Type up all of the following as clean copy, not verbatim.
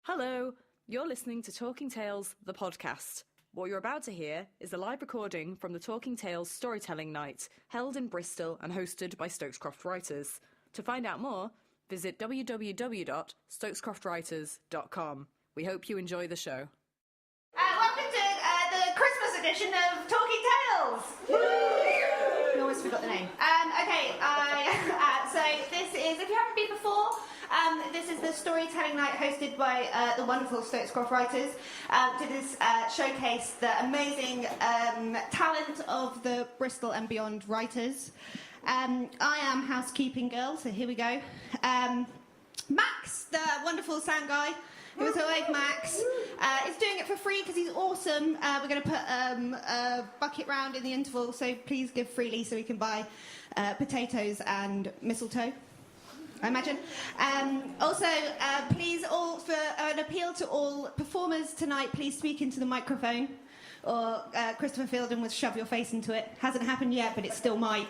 Hello, you're listening to Talking Tales, the podcast. What you're about to hear is a live recording from the Talking Tales Storytelling Night, held in Bristol and hosted by Stokes Croft Writers. To find out more, visit www.stokescroftwriters.com. We hope you enjoy the show. Welcome to the Christmas edition of Talking Tales! I almost forgot the name. So this is, if you haven't been before, this is the storytelling night hosted by the wonderful Stokes Croft Writers to showcase the amazing talent of the Bristol and beyond writers. I am housekeeping girl, so here we go. Max, the wonderful sound guy, who was awake, Max, is doing it for free because he's awesome. We're going to put a bucket round in the interval, so please give freely so we can buy potatoes and mistletoe, I imagine. Also, please, all for an appeal to all performers tonight, please speak into the microphone, or Christopher Fielden would shove your face into it. Hasn't happened yet, but it still might.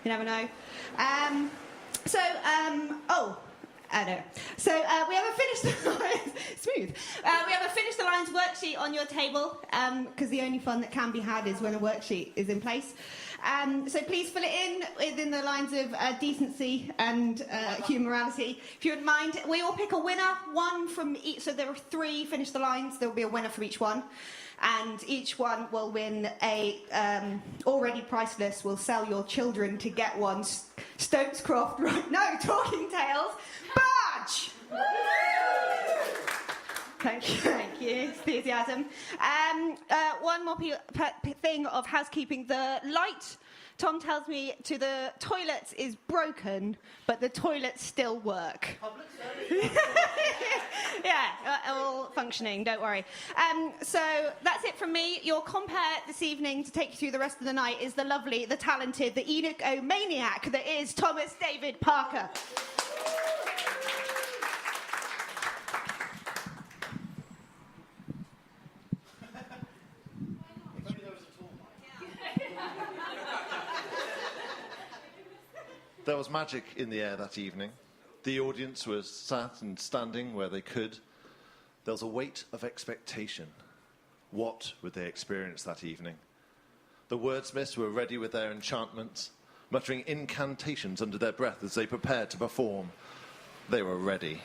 You never know. I know. So we have a finished the lines. Smooth. We have a finished the lines worksheet on your table, because the only fun that can be had is when a worksheet is in place. So please fill it in within the lines of decency and humorality. If you wouldn't mind, we all pick a winner, one from each. So there are 3 finish the lines. There will be a winner from each one. And each one will win a already priceless, will sell your children to get one Stokes Croft, Talking Tales badge! Thank you, enthusiasm. One more thing of housekeeping. The light, Tom tells me, to the toilets is broken, but the toilets still work. Public service? Yeah, all functioning, don't worry. So that's it from me. Your compere this evening to take you through the rest of the night is the lovely, the talented, the Enoch-o-maniac that is Thomas David Parker. There was magic in the air that evening. The audience was sat and standing where they could. There was a weight of expectation. What would they experience that evening? The wordsmiths were ready with their enchantments, muttering incantations under their breath as they prepared to perform. They were ready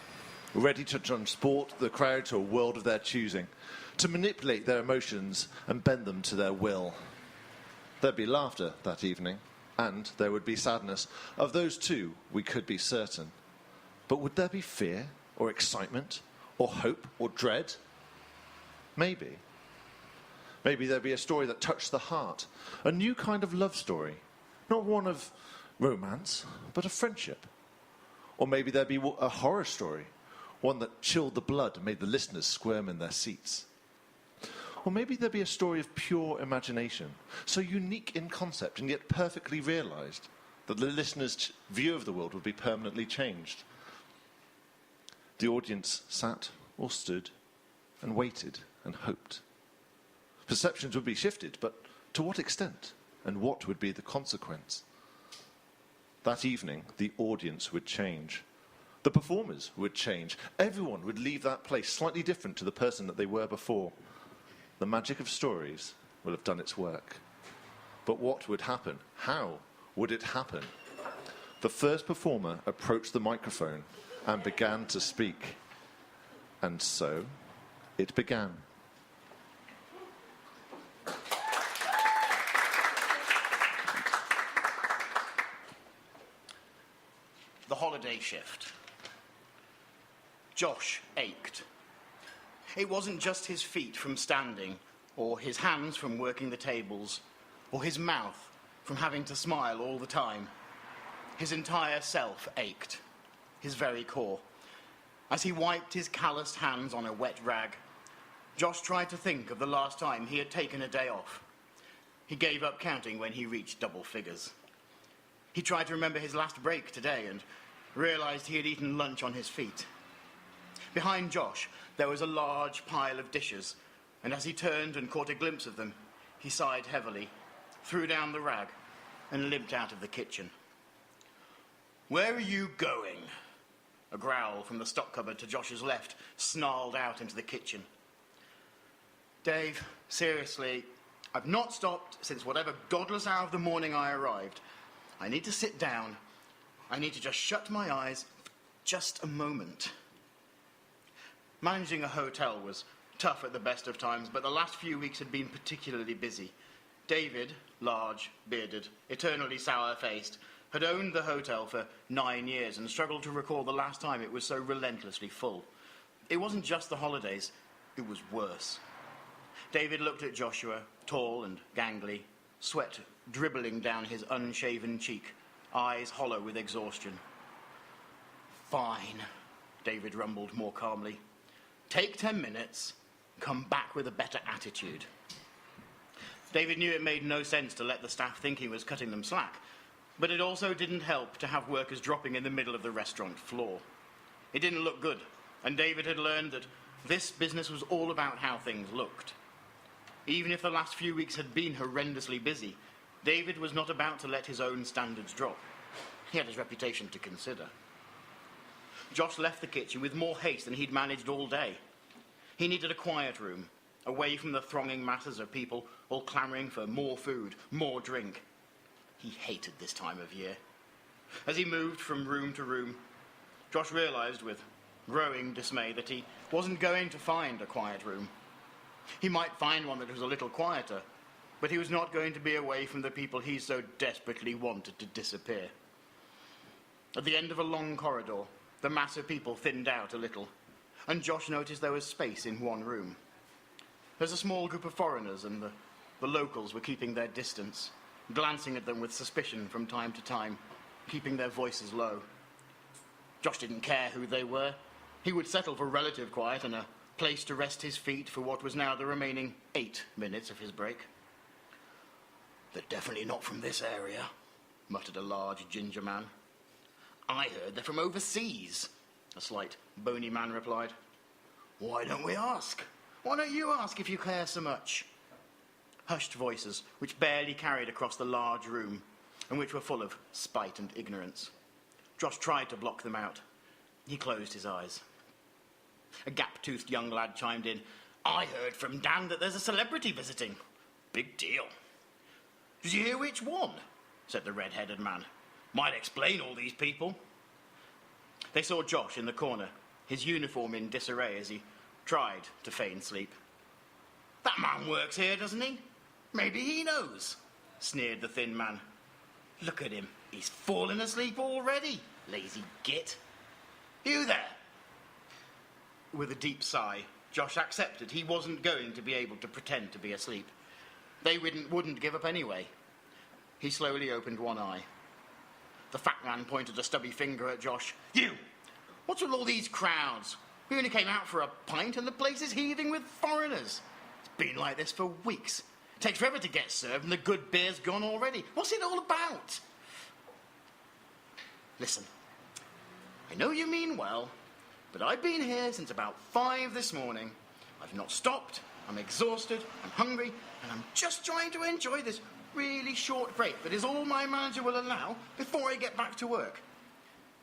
to transport the crowd to a world of their choosing, to manipulate their emotions and bend them to their will. There'd be laughter that evening. And there would be sadness. Of those two, we could be certain. But would there be fear, or excitement, or hope, or dread? Maybe. Maybe there'd be a story that touched the heart. A new kind of love story. Not one of romance, but of friendship. Or maybe there'd be a horror story. One that chilled the blood and made the listeners squirm in their seats. Or maybe there'd be a story of pure imagination, so unique in concept and yet perfectly realised that the listener's view of the world would be permanently changed. The audience sat or stood and waited and hoped. Perceptions would be shifted, but to what extent and what would be the consequence? That evening, the audience would change. The performers would change. Everyone would leave that place slightly different to the person that they were before. The magic of stories will have done its work. But what would happen? How would it happen? The first performer approached the microphone and began to speak. And so it began. The holiday shift. Josh ached. It wasn't just his feet from standing, or his hands from working the tables, or his mouth from having to smile all the time. His entire self ached, his very core. As he wiped his calloused hands on a wet rag, Josh tried to think of the last time he had taken a day off. He gave up counting when he reached double figures. He tried to remember his last break today and realised he had eaten lunch on his feet. Behind Josh, there was a large pile of dishes, and as he turned and caught a glimpse of them, he sighed heavily, threw down the rag, and limped out of the kitchen. "Where are you going?" A growl from the stock cupboard to Josh's left snarled out into the kitchen. Dave, seriously, I've not stopped since whatever godless hour of the morning I arrived. I need to sit down. I need to just shut my eyes for just a moment. Managing a hotel was tough at the best of times, but the last few weeks had been particularly busy. David, large, bearded, eternally sour-faced, had owned the hotel for 9 years and struggled to recall the last time it was so relentlessly full. It wasn't just the holidays, it was worse. David looked at Joshua, tall and gangly, sweat dribbling down his unshaven cheek, eyes hollow with exhaustion. Fine, David rumbled more calmly. Take 10 minutes, come back with a better attitude. David knew it made no sense to let the staff think he was cutting them slack, but it also didn't help to have workers dropping in the middle of the restaurant floor. It didn't look good, and David had learned that this business was all about how things looked. Even if the last few weeks had been horrendously busy, David was not about to let his own standards drop. He had his reputation to consider. Josh left the kitchen with more haste than he'd managed all day. He needed a quiet room, away from the thronging masses of people all clamouring for more food, more drink. He hated this time of year. As he moved from room to room, Josh realised with growing dismay that he wasn't going to find a quiet room. He might find one that was a little quieter, but he was not going to be away from the people he so desperately wanted to disappear. At the end of a long corridor, the mass of people thinned out a little, and Josh noticed there was space in one room. There's a small group of foreigners, and the locals were keeping their distance, glancing at them with suspicion from time to time, keeping their voices low. Josh didn't care who they were. He would settle for relative quiet and a place to rest his feet for what was now the remaining 8 minutes of his break. They're definitely not from this area, muttered a large ginger man. I heard they're from overseas, a slight bony man replied. Why don't we ask? Why don't you ask if you care so much? Hushed voices, which barely carried across the large room, and which were full of spite and ignorance. Josh tried to block them out. He closed his eyes. A gap-toothed young lad chimed in. I heard from Dan that there's a celebrity visiting. Big deal. Did you hear which one? Said the red-headed man. Might explain all these people. They saw Josh in the corner, his uniform in disarray as he tried to feign sleep. That man works here, doesn't he? Maybe he knows, sneered the thin man. Look at him. He's fallen asleep already. Lazy git. You there? With a deep sigh, Josh accepted he wasn't going to be able to pretend to be asleep. They wouldn't give up anyway. He slowly opened one eye. The fat man pointed a stubby finger at Josh. You! What's with all these crowds? We only came out for a pint and the place is heaving with foreigners. It's been like this for weeks. It takes forever to get served and the good beer's gone already. What's it all about? Listen, I know you mean well, but I've been here since about 5 this morning. I've not stopped, I'm exhausted, I'm hungry, and I'm just trying to enjoy this really short break that is all my manager will allow before I get back to work.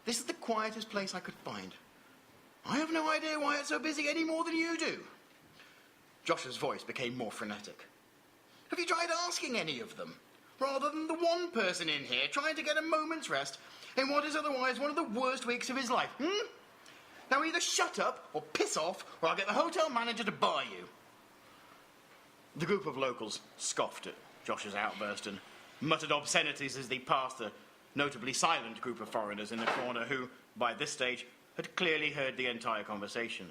This is the quietest place I could find. I have no idea why it's so busy any more than you do. Josh's voice became more frenetic. Have you tried asking any of them, rather than the one person in here trying to get a moment's rest in what is otherwise one of the worst weeks of his life, Now either shut up or piss off, or I'll get the hotel manager to bar you. The group of locals scoffed at Josh's outburst and muttered obscenities as they passed the notably silent group of foreigners in the corner who, by this stage, had clearly heard the entire conversation.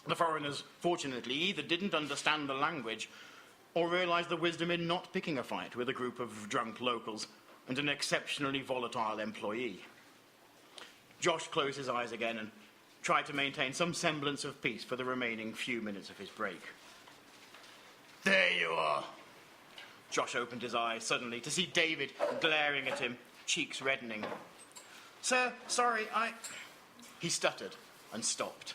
The foreigners, fortunately, either didn't understand the language or realised the wisdom in not picking a fight with a group of drunk locals and an exceptionally volatile employee. Josh closed his eyes again and tried to maintain some semblance of peace for the remaining few minutes of his break. There you are. Josh opened his eyes suddenly to see David glaring at him, cheeks reddening. Sir, sorry, He stuttered and stopped.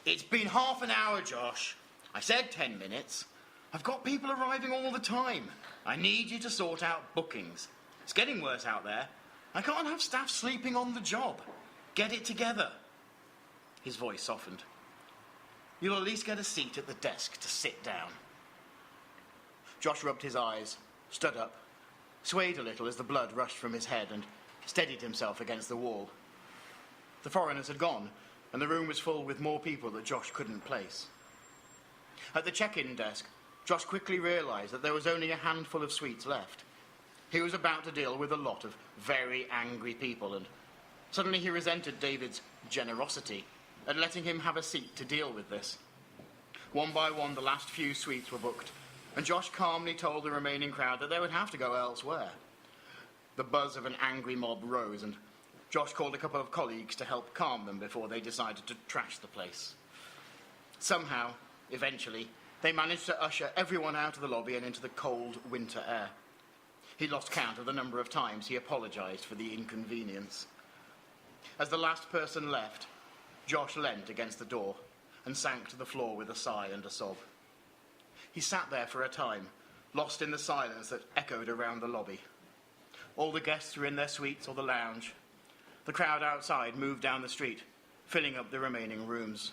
It's been half an hour, Josh. I said 10 minutes. I've got people arriving all the time. I need you to sort out bookings. It's getting worse out there. I can't have staff sleeping on the job. Get it together. His voice softened. You'll at least get a seat at the desk to sit down. Josh rubbed his eyes, stood up, swayed a little as the blood rushed from his head and steadied himself against the wall. The foreigners had gone, and the room was full with more people that Josh couldn't place. At the check-in desk, Josh quickly realised that there was only a handful of suites left. He was about to deal with a lot of very angry people, and suddenly he resented David's generosity at letting him have a seat to deal with this. One by one, the last few suites were booked, and Josh calmly told the remaining crowd that they would have to go elsewhere. The buzz of an angry mob rose, and Josh called a couple of colleagues to help calm them before they decided to trash the place. Somehow, eventually, they managed to usher everyone out of the lobby and into the cold winter air. He lost count of the number of times he apologised for the inconvenience. As the last person left, Josh leant against the door and sank to the floor with a sigh and a sob. He sat there for a time, lost in the silence that echoed around the lobby. All the guests were in their suites or the lounge. The crowd outside moved down the street, filling up the remaining rooms.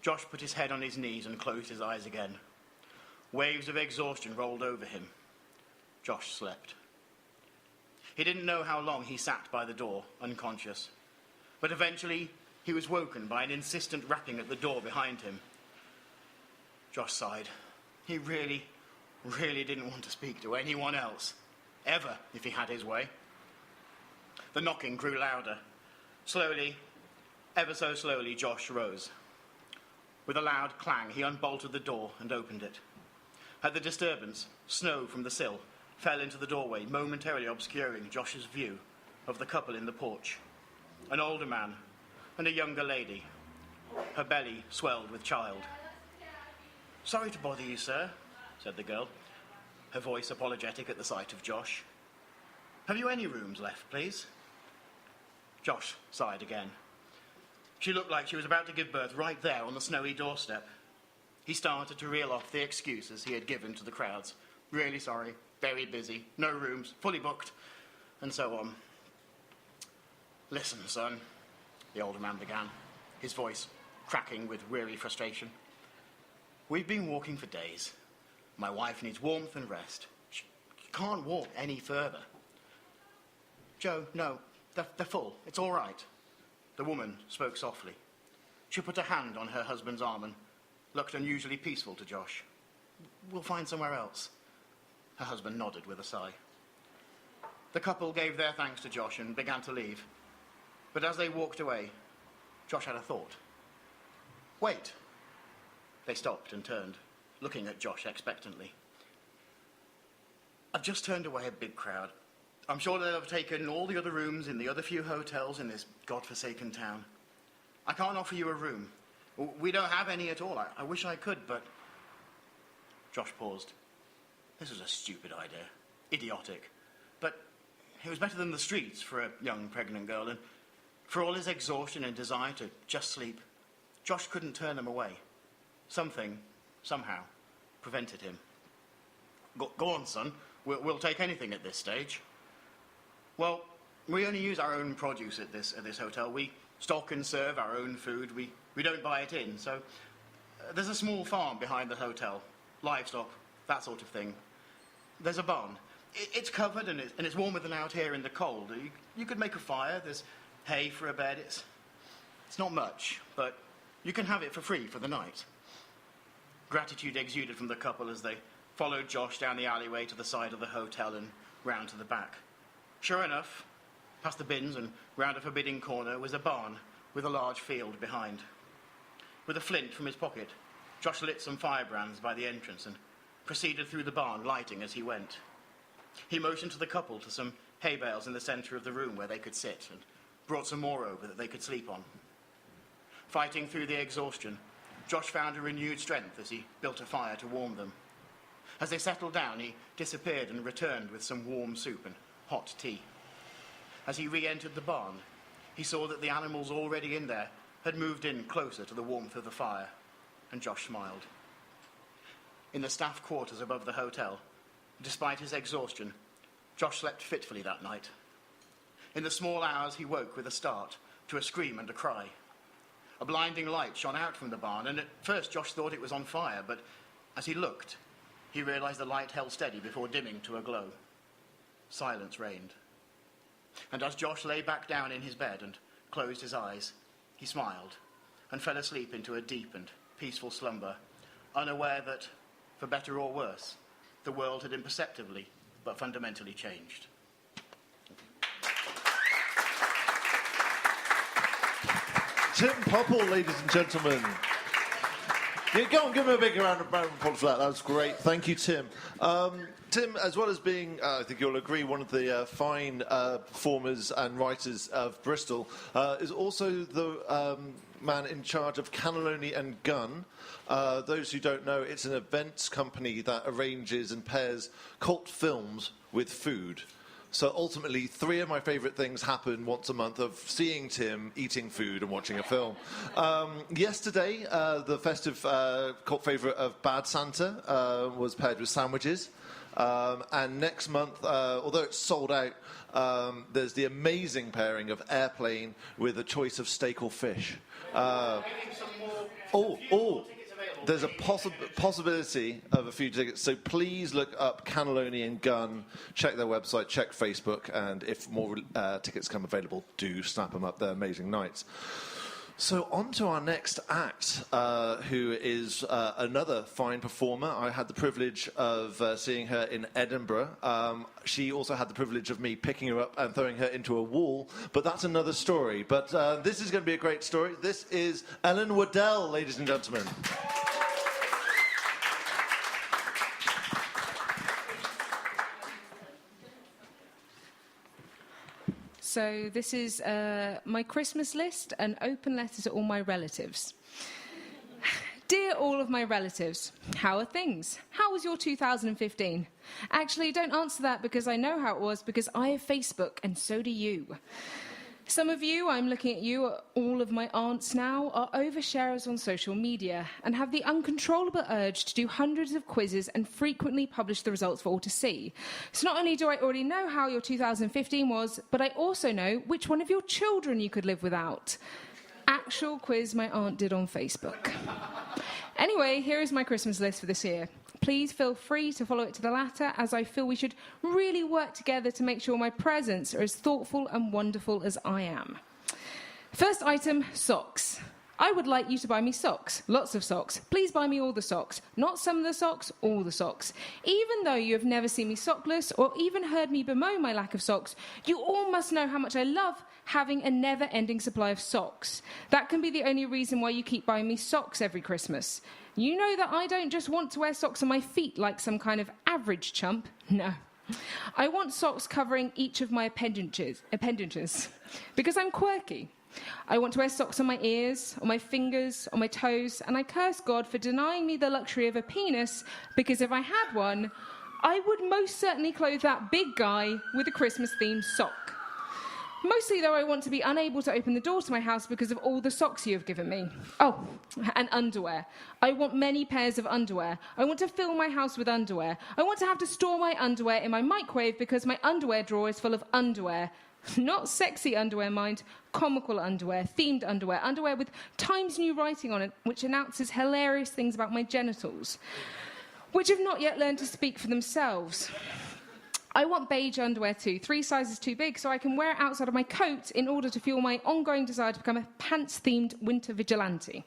Josh put his head on his knees and closed his eyes again. Waves of exhaustion rolled over him. Josh slept. He didn't know how long he sat by the door, unconscious. But eventually, he was woken by an insistent rapping at the door behind him. Josh sighed. He really didn't want to speak to anyone else. Ever, if he had his way. The knocking grew louder. Slowly, ever so slowly, Josh rose. With a loud clang, he unbolted the door and opened it. At the disturbance, snow from the sill fell into the doorway, momentarily obscuring Josh's view of the couple in the porch. An older man and a younger lady, her belly swelled with child. "Sorry to bother you, sir," said the girl, her voice apologetic at the sight of Josh. "Have you any rooms left, please?" Josh sighed again. She looked like she was about to give birth right there on the snowy doorstep. He started to reel off the excuses he had given to the crowds. Really sorry, very busy, no rooms, fully booked, and so on. "Listen, son," the older man began, his voice cracking with weary frustration. "We've been walking for days. My wife needs warmth and rest. She can't walk any further." "Joe, no, they're full. It's all right." The woman spoke softly. She put a hand on her husband's arm and looked unusually peaceful to Josh. "We'll find somewhere else." Her husband nodded with a sigh. The couple gave their thanks to Josh and began to leave. But as they walked away, Josh had a thought. "Wait." They stopped and turned, looking at Josh expectantly. "I've just turned away a big crowd. I'm sure they'll have taken all the other rooms in the other few hotels in this godforsaken town. I can't offer you a room. We don't have any at all. I wish I could, but..." Josh paused. This was a stupid idea. Idiotic. But it was better than the streets for a young pregnant girl, and for all his exhaustion and desire to just sleep, Josh couldn't turn them away. Something, somehow, prevented him. Go on, son. We'll take anything at this stage." "Well, we only use our own produce at this hotel. We stock and serve our own food. We don't buy it in, so there's a small farm behind the hotel. Livestock, that sort of thing. There's a barn. It's covered and it's warmer than out here in the cold. You could make a fire. There's hay for a bed. It's not much, but you can have it for free for the night." Gratitude exuded from the couple as they followed Josh down the alleyway to the side of the hotel and round to the back. Sure enough, past the bins and round a forbidding corner was a barn with a large field behind. With a flint from his pocket, Josh lit some firebrands by the entrance and proceeded through the barn, lighting as he went. He motioned to the couple to some hay bales in the centre of the room where they could sit and brought some more over that they could sleep on. Fighting through the exhaustion, Josh found a renewed strength as he built a fire to warm them. As they settled down, he disappeared and returned with some warm soup and hot tea. As he re-entered the barn, he saw that the animals already in there had moved in closer to the warmth of the fire, and Josh smiled. In the staff quarters above the hotel, despite his exhaustion, Josh slept fitfully that night. In the small hours, he woke with a start, to a scream and a cry. A blinding light shone out from the barn, and at first Josh thought it was on fire, but as he looked, he realised the light held steady before dimming to a glow. Silence reigned. And as Josh lay back down in his bed and closed his eyes, he smiled and fell asleep into a deep and peaceful slumber, unaware that, for better or worse, the world had imperceptibly but fundamentally changed. Tim Popple, ladies and gentlemen. Yeah, go on, give him a big round of applause for that. That was great. Thank you, Tim. Tim, as well as being, I think you'll agree, one of the fine performers and writers of Bristol, is also the man in charge of Cannelloni and Gun. Those who don't know, it's an events company that arranges and pairs cult films with food. So ultimately, 3 of my favourite things happen once a month of seeing Tim, eating food and watching a film. Yesterday, the festive cult favourite of Bad Santa was paired with sandwiches. And next month, although it's sold out, there's the amazing pairing of Airplane with a choice of steak or fish. There's a possibility of a few tickets, so please look up Cannelloni and Gun, check their website, check Facebook, and if more tickets come available, do snap them up. They're amazing nights. So on to our next act, who is another fine performer. I had the privilege of seeing her in Edinburgh. She also had the privilege of me picking her up and throwing her into a wall, but that's another story. But this is going to be a great story. This is Ellen Waddell, ladies and gentlemen. So this is my Christmas list, an open letter to all my relatives. Dear all of my relatives, how are things? How was your 2015? Actually, don't answer that because I know how it was, because I have Facebook and so do you. Some of you, I'm looking at you, all of my aunts now, are oversharers on social media and have the uncontrollable urge to do hundreds of quizzes and frequently publish the results for all to see. So not only do I already know how your 2015 was, but I also know which one of your children you could live without. Actual quiz my aunt did on Facebook. Anyway, here is my Christmas list for this year. Please feel free to follow it to the latter, as I feel we should really work together to make sure my presents are as thoughtful and wonderful as I am. First item, socks. I would like you to buy me socks, lots of socks. Please buy me all the socks, not some of the socks, all the socks. Even though you have never seen me sockless or even heard me bemoan my lack of socks, you all must know how much I love having a never-ending supply of socks. That can be the only reason why you keep buying me socks every Christmas. You know that I don't just want to wear socks on my feet like some kind of average chump. No. I want socks covering each of my appendages, because I'm quirky. I want to wear socks on my ears, on my fingers, on my toes, and I curse God for denying me the luxury of a penis, because if I had one, I would most certainly clothe that big guy with a Christmas-themed sock. Mostly, though, I want to be unable to open the door to my house because of all the socks you have given me. Oh, and underwear. I want many pairs of underwear. I want to fill my house with underwear. I want to have to store my underwear in my microwave because my underwear drawer is full of underwear. Not sexy underwear, mind. Comical underwear, themed underwear, underwear with Times New writing on it, which announces hilarious things about my genitals, which have not yet learned to speak for themselves. I want beige underwear too, 3 sizes too big, so I can wear it outside of my coat in order to fuel my ongoing desire to become a pants-themed winter vigilante.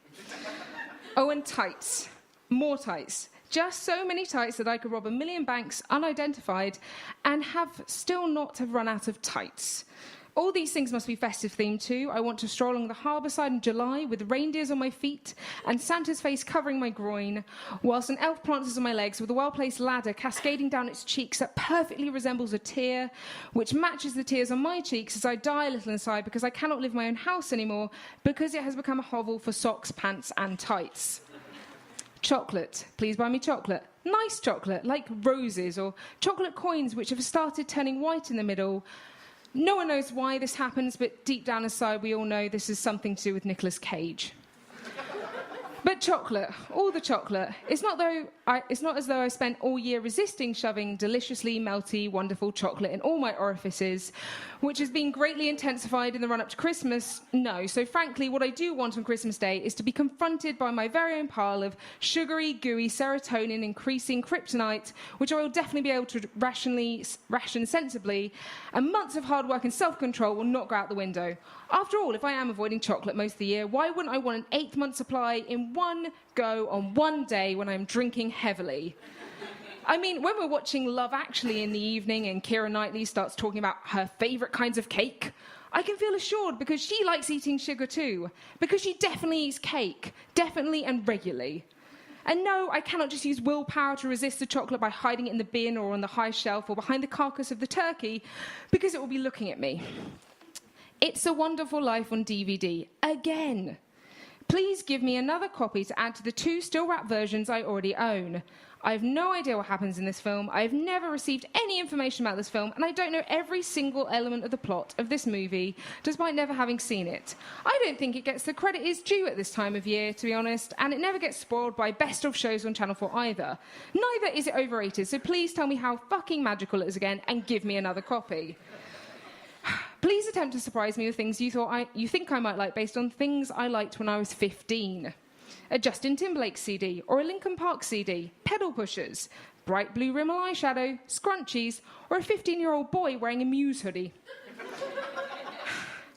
Oh, and tights. More tights. Just so many tights that I could rob 1 million banks unidentified and have still not have run out of tights. All these things must be festive themed too. I want to stroll along the harbour side in July with reindeers on my feet and Santa's face covering my groin, whilst an elf plants on my legs with a well-placed ladder cascading down its cheeks that perfectly resembles a tear, which matches the tears on my cheeks as I die a little inside because I cannot live in my own house anymore because it has become a hovel for socks, pants and tights. Chocolate. Please buy me chocolate. Nice chocolate, like roses or chocolate coins which have started turning white in the middle. No one knows why this happens, but deep down inside we all know this is something to do with Nicolas Cage. But chocolate, all the chocolate. It's not as though I spent all year resisting shoving deliciously melty, wonderful chocolate in all my orifices, which has been greatly intensified in the run-up to Christmas. No, so frankly, what I do want on Christmas Day is to be confronted by my very own pile of sugary, gooey, serotonin-increasing kryptonite, which I will definitely be able to ration sensibly, and months of hard work and self-control will not go out the window. After all, if I am avoiding chocolate most of the year, why wouldn't I want an 8th-month supply in one go on one day when I'm drinking heavily? I mean, when we're watching Love Actually in the evening and Keira Knightley starts talking about her favourite kinds of cake, I can feel assured because she likes eating sugar too. Because she definitely eats cake, definitely and regularly. And no, I cannot just use willpower to resist the chocolate by hiding it in the bin or on the high shelf or behind the carcass of the turkey, because it will be looking at me. It's a Wonderful Life on DVD. Again. Please give me another copy to add to the 2 still-wrapped versions I already own. I have no idea what happens in this film. I have never received any information about this film, and I don't know every single element of the plot of this movie, despite never having seen it. I don't think it gets the credit it's due at this time of year, to be honest, and it never gets spoiled by best-of shows on Channel 4 either. Neither is it overrated, so please tell me how fucking magical it is again, and give me another copy. Please attempt to surprise me with things you think I might like based on things I liked when I was 15. A Justin Timberlake CD, or a Linkin Park CD, pedal pushers, bright blue Rimmel eyeshadow, scrunchies, or a 15-year-old boy wearing a Muse hoodie.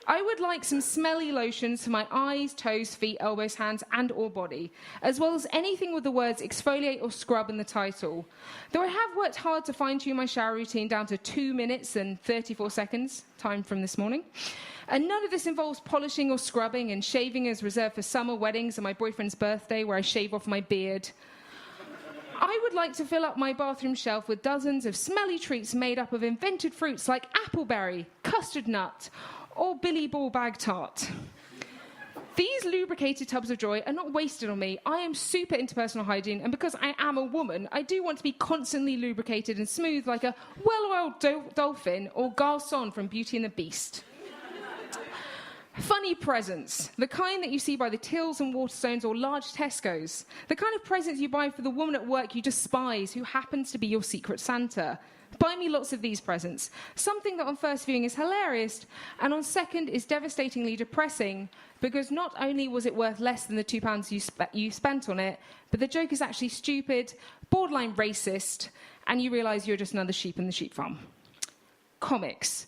I would like some smelly lotions for my eyes, toes, feet, elbows, hands, and or body, as well as anything with the words exfoliate or scrub in the title. Though I have worked hard to fine-tune my shower routine down to 2 minutes and 34 seconds, time from this morning. And none of this involves polishing or scrubbing, and shaving is reserved for summer weddings and my boyfriend's birthday, where I shave off my beard. I would like to fill up my bathroom shelf with dozens of smelly treats made up of invented fruits like appleberry, custard nut, or Billy Ball bag tart. These lubricated tubs of joy are not wasted on me. I am super into personal hygiene, and because I am a woman, I do want to be constantly lubricated and smooth like a well-oiled dolphin or Garçon from Beauty and the Beast. Funny presents, the kind that you see by the Tills and Waterstones or large Tesco's. The kind of presents you buy for the woman at work you despise who happens to be your secret Santa. Buy me lots of these presents. Something that on first viewing is hilarious and on second is devastatingly depressing, because not only was it worth less than the £2 you spent on it, but the joke is actually stupid, borderline racist, and you realise you're just another sheep in the sheep farm. Comics.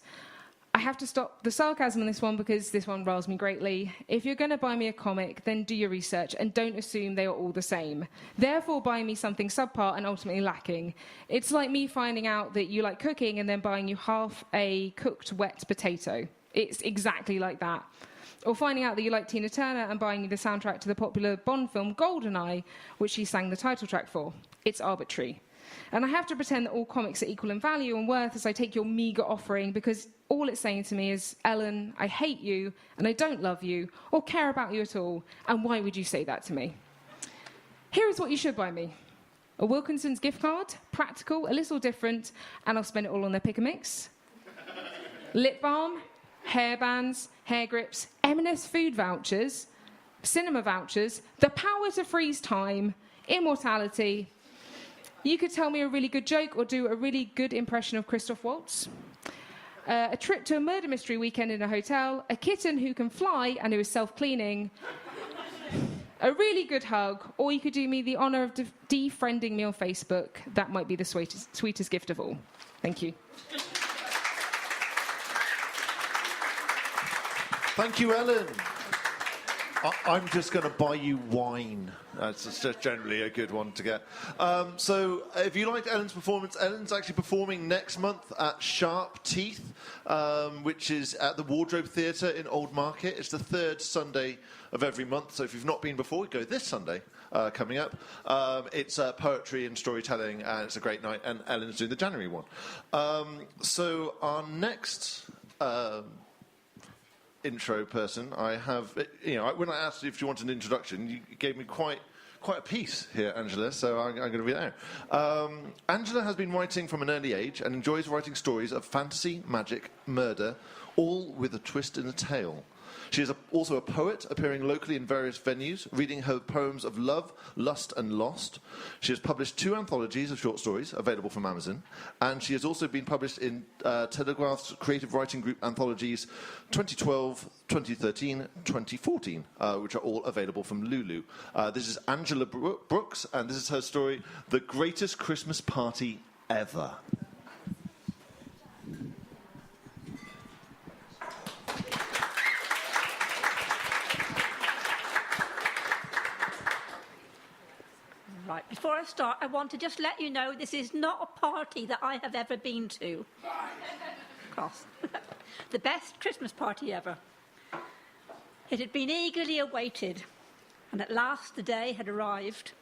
I have to stop the sarcasm in this one because this one riles me greatly. If you're going to buy me a comic, then do your research and don't assume they are all the same. Therefore, buy me something subpar and ultimately lacking. It's like me finding out that you like cooking and then buying you half a cooked wet potato. It's exactly like that. Or finding out that you like Tina Turner and buying you the soundtrack to the popular Bond film GoldenEye, which she sang the title track for. It's arbitrary. And I have to pretend that all comics are equal in value and worth as I take your meagre offering, because all it's saying to me is, Ellen, I hate you, and I don't love you, or care about you at all, and why would you say that to me? Here is what you should buy me. A Wilkinson's gift card, practical, a little different, and I'll spend it all on their pick-a-mix. Lip balm, hair bands, hair grips, M&S food vouchers, cinema vouchers, the power to freeze time, immortality. You could tell me a really good joke or do a really good impression of Christoph Waltz. A trip to a murder mystery weekend in a hotel, a kitten who can fly and who is self-cleaning, a really good hug, or you could do me the honour of defriending me on Facebook. That might be the sweetest gift of all. Thank you. Thank you, Ellen. I'm just going to buy you wine. That's just generally a good one to get. So if you liked Ellen's performance, Ellen's actually performing next month at Sharp Teeth, which is at the Wardrobe Theatre in Old Market. It's the 3rd Sunday of every month. So if you've not been before, go this Sunday coming up. It's poetry and storytelling, and it's a great night. And Ellen's doing the January one. So our next... intro person, I have, when I asked if you wanted an introduction, you gave me quite a piece here, Angela, so I'm going to read it out. Angela has been writing from an early age and enjoys writing stories of fantasy, magic, murder, all with a twist in the tale. She is also a poet, appearing locally in various venues, reading her poems of love, lust and lost. She has published 2 anthologies of short stories, available from Amazon, and she has also been published in Telegraph's creative writing group anthologies 2012, 2013, 2014, which are all available from Lulu. This is Angela Brooks, and this is her story, The Greatest Christmas Party Ever. Right, before I start, I want to just let you know this is not a party that I have ever been to. Cross. The best Christmas party ever. It had been eagerly awaited, and at last the day had arrived.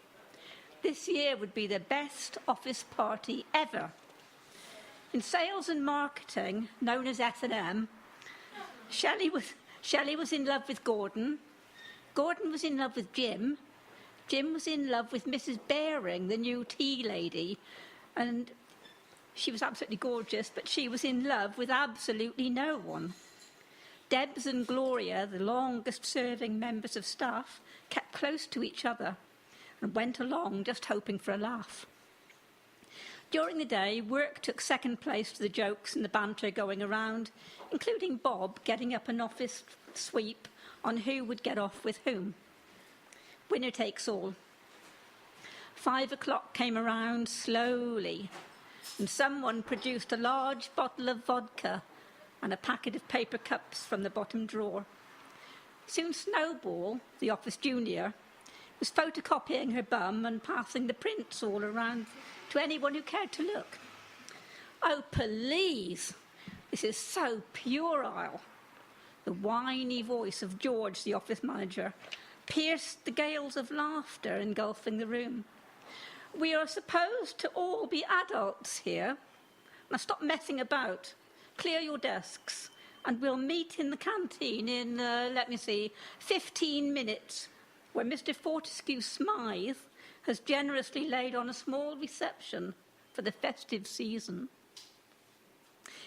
This year would be the best office party ever. In sales and marketing, known as S&M, Shelley was in love with Gordon. Gordon was in love with Jim. Jim was in love with Mrs. Baring, the new tea lady, and she was absolutely gorgeous, but she was in love with absolutely no one. Debs and Gloria, the longest-serving members of staff, kept close to each other and went along just hoping for a laugh. During the day, work took second place to the jokes and the banter going around, including Bob getting up an office sweep on who would get off with whom. Winner takes all. 5 o'clock came around slowly, and someone produced a large bottle of vodka and a packet of paper cups from the bottom drawer. Soon Snowball, the office junior, was photocopying her bum and passing the prints all around to anyone who cared to look. "Oh, please, this is so puerile." The whiny voice of George, the office manager, pierced the gales of laughter engulfing the room. "We are supposed to all be adults here. Now stop messing about. Clear your desks, and we'll meet in the canteen in, 15 minutes, where Mr. Fortescue Smythe has generously laid on a small reception for the festive season."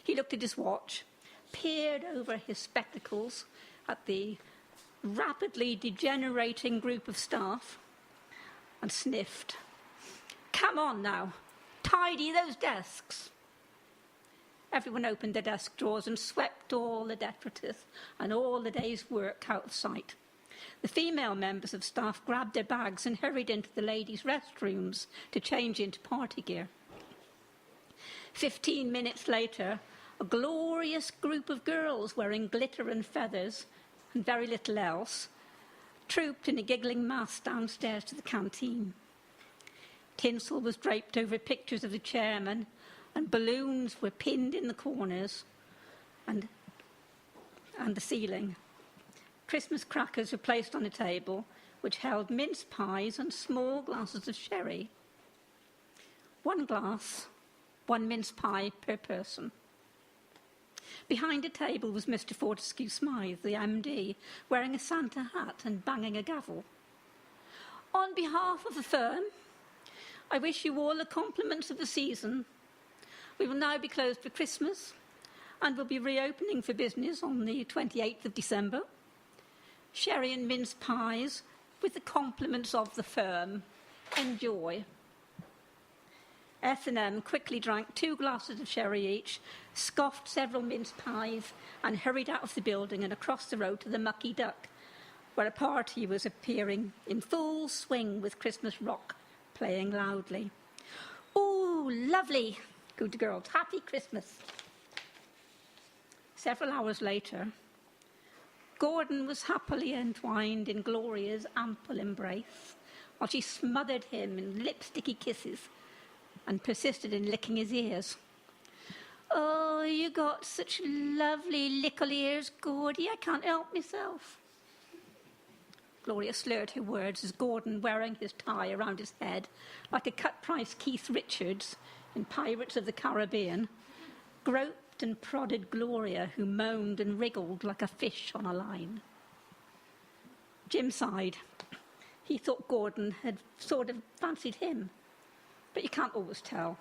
He looked at his watch, peered over his spectacles at the rapidly degenerating group of staff, and sniffed. "Come on now, tidy those desks." Everyone opened their desk drawers and swept all the detritus and all the day's work out of sight. The female members of staff grabbed their bags and hurried into the ladies' restrooms to change into party gear. 15 minutes later, a glorious group of girls wearing glitter and feathers and very little else trooped in a giggling mass downstairs to the canteen. Tinsel was draped over pictures of the chairman, and balloons were pinned in the corners and the ceiling. Christmas crackers were placed on a table which held mince pies and small glasses of sherry. 1 glass, 1 mince pie per person. Behind a table was Mr. Fortescue Smythe, the MD, wearing a Santa hat and banging a gavel. "On behalf of the firm, I wish you all the compliments of the season. We will now be closed for Christmas and will be reopening for business on the 28th of December. Sherry and mince pies with the compliments of the firm. Enjoy." S&M quickly drank 2 glasses of sherry each, scoffed several mince pies, and hurried out of the building and across the road to the Mucky Duck, where a party was appearing in full swing with Christmas rock playing loudly. "Ooh, lovely," cooed the girls. "Happy Christmas." Several hours later, Gordon was happily entwined in Gloria's ample embrace, while she smothered him in lipsticky kisses and persisted in licking his ears. "Oh, you got such lovely lickle ears, Gordy, I can't help myself." Gloria slurred her words as Gordon, wearing his tie around his head like a cut-price Keith Richards in Pirates of the Caribbean, groped and prodded Gloria, who moaned and wriggled like a fish on a line. Jim sighed. He thought Gordon had sort of fancied him, but you can't always tell.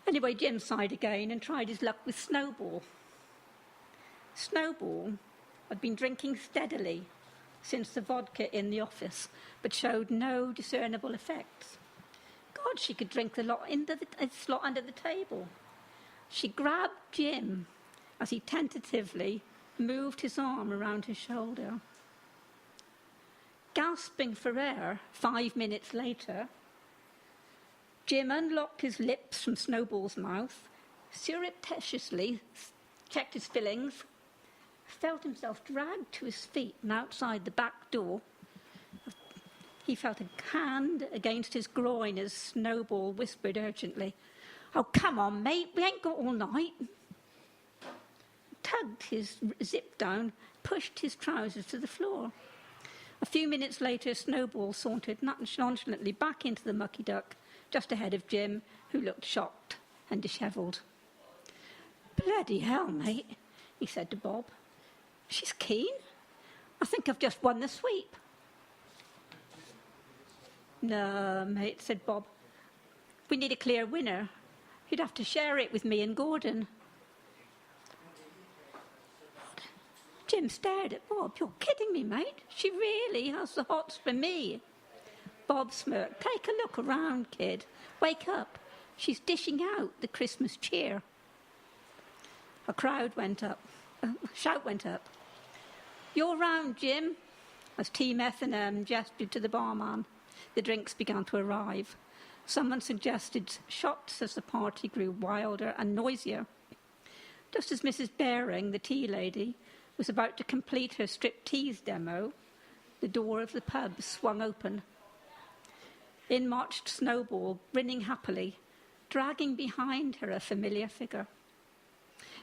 Anyway, Jim sighed again and tried his luck with Snowball. Snowball had been drinking steadily since the vodka in the office, but showed no discernible effects. God, she could drink the lot under the table. She grabbed Jim as he tentatively moved his arm around his shoulder. Gasping for air 5 minutes later, Jim unlocked his lips from Snowball's mouth, surreptitiously checked his fillings, felt himself dragged to his feet and outside the back door. He felt a hand against his groin as Snowball whispered urgently, "Oh, come on, mate, we ain't got all night." Tugged his zip down, pushed his trousers to the floor. A few minutes later, Snowball sauntered nonchalantly back into the mucky duck, just ahead of Jim, who looked shocked and dishevelled. "Bloody hell, mate," he said to Bob. "She's keen. I think I've just won the sweep." "No, mate," said Bob. "We need a clear winner. You'd have to share it with me and Gordon." Jim stared at Bob. "You're kidding me, mate. She really has the hots for me." Bob smirked. "Take a look around, kid. Wake up. She's dishing out the Christmas cheer." A shout went up. "You're round, Jim," as Team S&M gestured to the barman. The drinks began to arrive. Someone suggested shots as the party grew wilder and noisier. Just as Mrs. Baring, the tea lady, was about to complete her striptease demo, the door of the pub swung open. In marched Snowball, grinning happily, dragging behind her a familiar figure.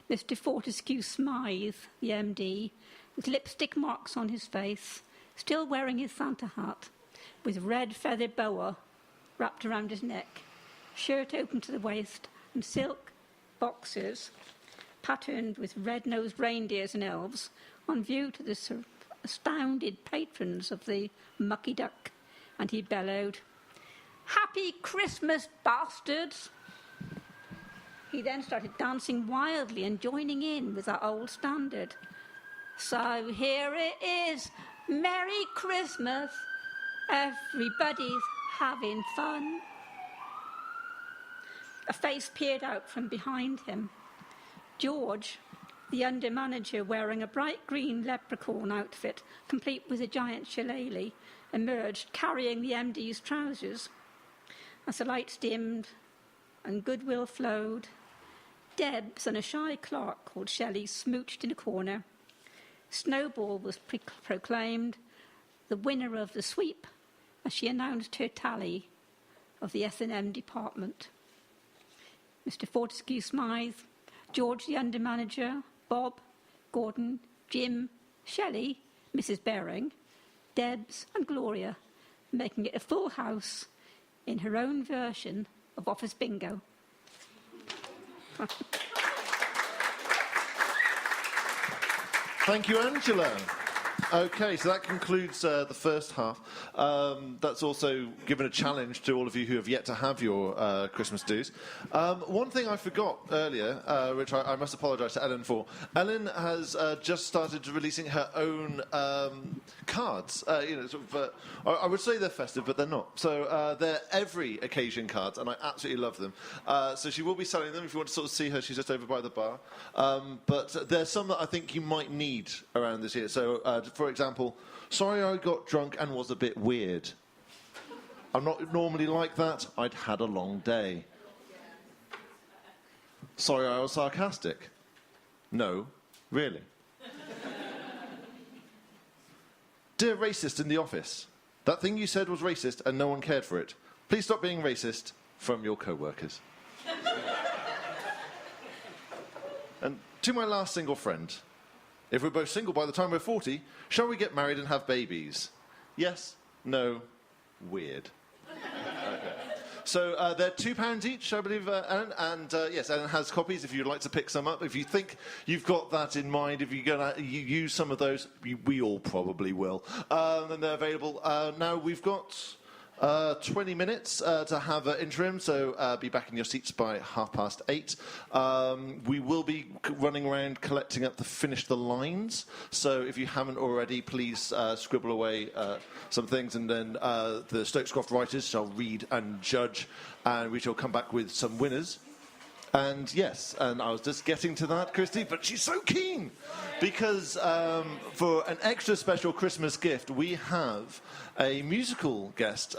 Mr. Fortescue Smythe, the MD, with lipstick marks on his face, still wearing his Santa hat, with red feather boa wrapped around his neck, shirt open to the waist, and silk boxers patterned with red-nosed reindeers and elves, on view to the astounded patrons of the mucky duck, and he bellowed, "Happy Christmas, bastards!" He then started dancing wildly and joining in with our old standard. "So here it is, Merry Christmas, everybody's having fun." A face peered out from behind him. George, the under-manager wearing a bright green leprechaun outfit, complete with a giant shillelagh, emerged carrying the MD's trousers. As the lights dimmed and goodwill flowed, Debs and a shy clerk called Shelley smooched in a corner. Snowball was proclaimed the winner of the sweep as she announced her tally of the S&M department. Mr. Fortescue Smythe, George the under-manager, Bob, Gordon, Jim, Shelley, Mrs. Baring, Debs and Gloria, making it a full house in her own version of Office Bingo. Thank you, Angela. Okay, so that concludes the first half. That's also given a challenge to all of you who have yet to have your Christmas dues. One thing I forgot earlier, which I must apologise to Ellen for. Ellen has just started releasing her own cards. I would say they're festive, but they're not. So they're every occasion cards, and I absolutely love them. So she will be selling them. If you want to sort of see her, she's just over by the bar. But there's some that I think you might need around this year. So, for example, sorry I got drunk and was a bit weird. I'm not normally like that. I'd had a long day. Sorry I was sarcastic. No, really. Dear racist in the office, that thing you said was racist and no one cared for it. Please stop being racist. From your co-workers. And to my last single friend, if we're both single by the time we're 40, shall we get married and have babies? Yes, no, weird. Okay. So they're £2 each, I believe, Ellen. And yes, Ellen has copies if you'd like to pick some up. If you think you've got that in mind, if you're going to use some of those, we all probably will. And they're available. Now we've got 20 minutes to have an interim, so be back in your seats by 8:30. We will be running around collecting up to finish the lines, so if you haven't already, please scribble away some things, and then the Stokes Croft Writers shall read and judge, and we shall come back with some winners. And yes, and I was just getting to that, Christy, but she's so keen because for an extra special Christmas gift, we have a musical guest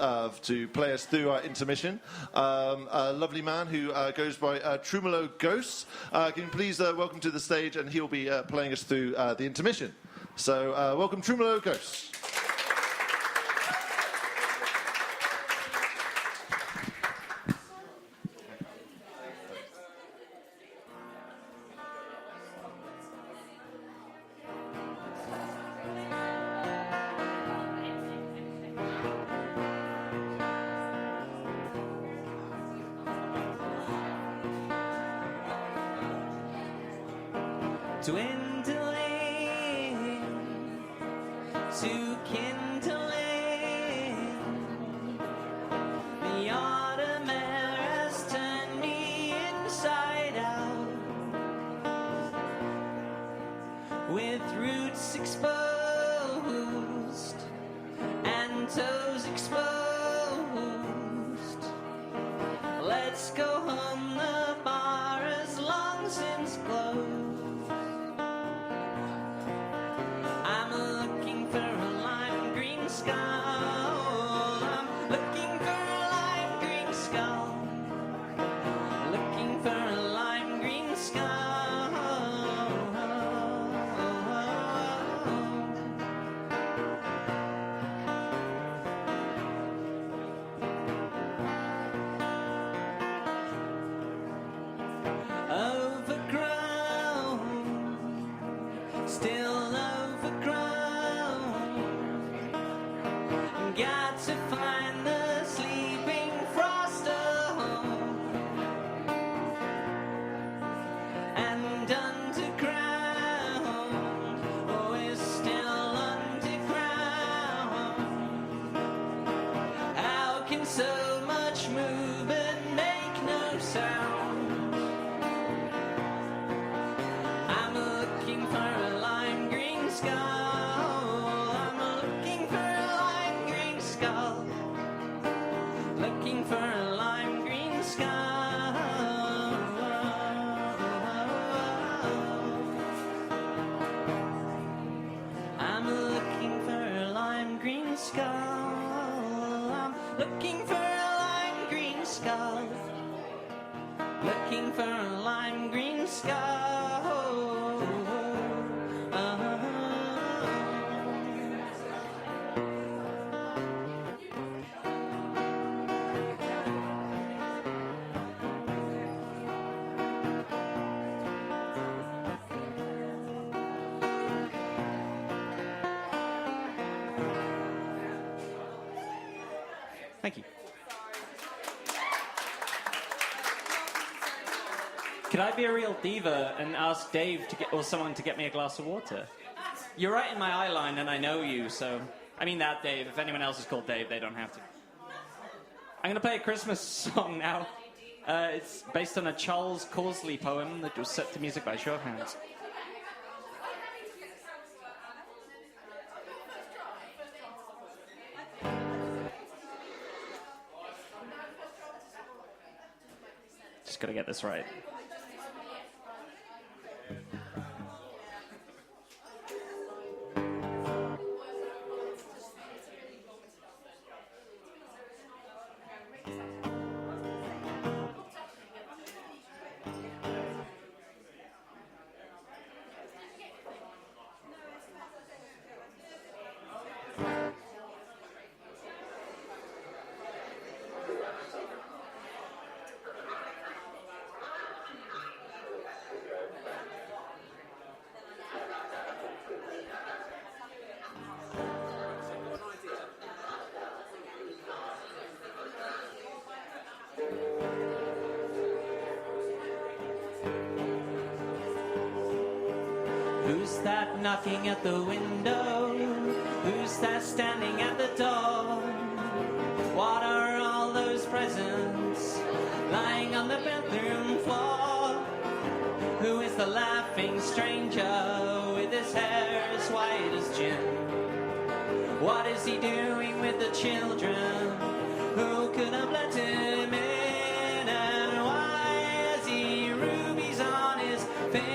to play us through our intermission. A lovely man who goes by Tremolo Ghosts. Can you please welcome to the stage, and he'll be playing us through the intermission. So welcome, Tremolo Ghosts. Dwindling to kindling, the autumn air has turned me inside out, with roots exposed and toes exposed. Let's go home, the bar has long since closed. Looking for a lime green skull. Thank you. Could I be a real diva and ask Dave to get, or someone to get me a glass of water? You're right in my eye line and I know you, so... I mean that Dave. If anyone else is called Dave, they don't have to. I'm going to play a Christmas song now. It's based on a Charles Causley poem that was set to music by show of hands. Just got to get this right. Who's that knocking at the window? Who's that standing at the door? Why presents lying on the bathroom floor? Who is the laughing stranger with his hair as white as gin? What is he doing with the children? Who could have let him in? And why has he rubies on his fingers?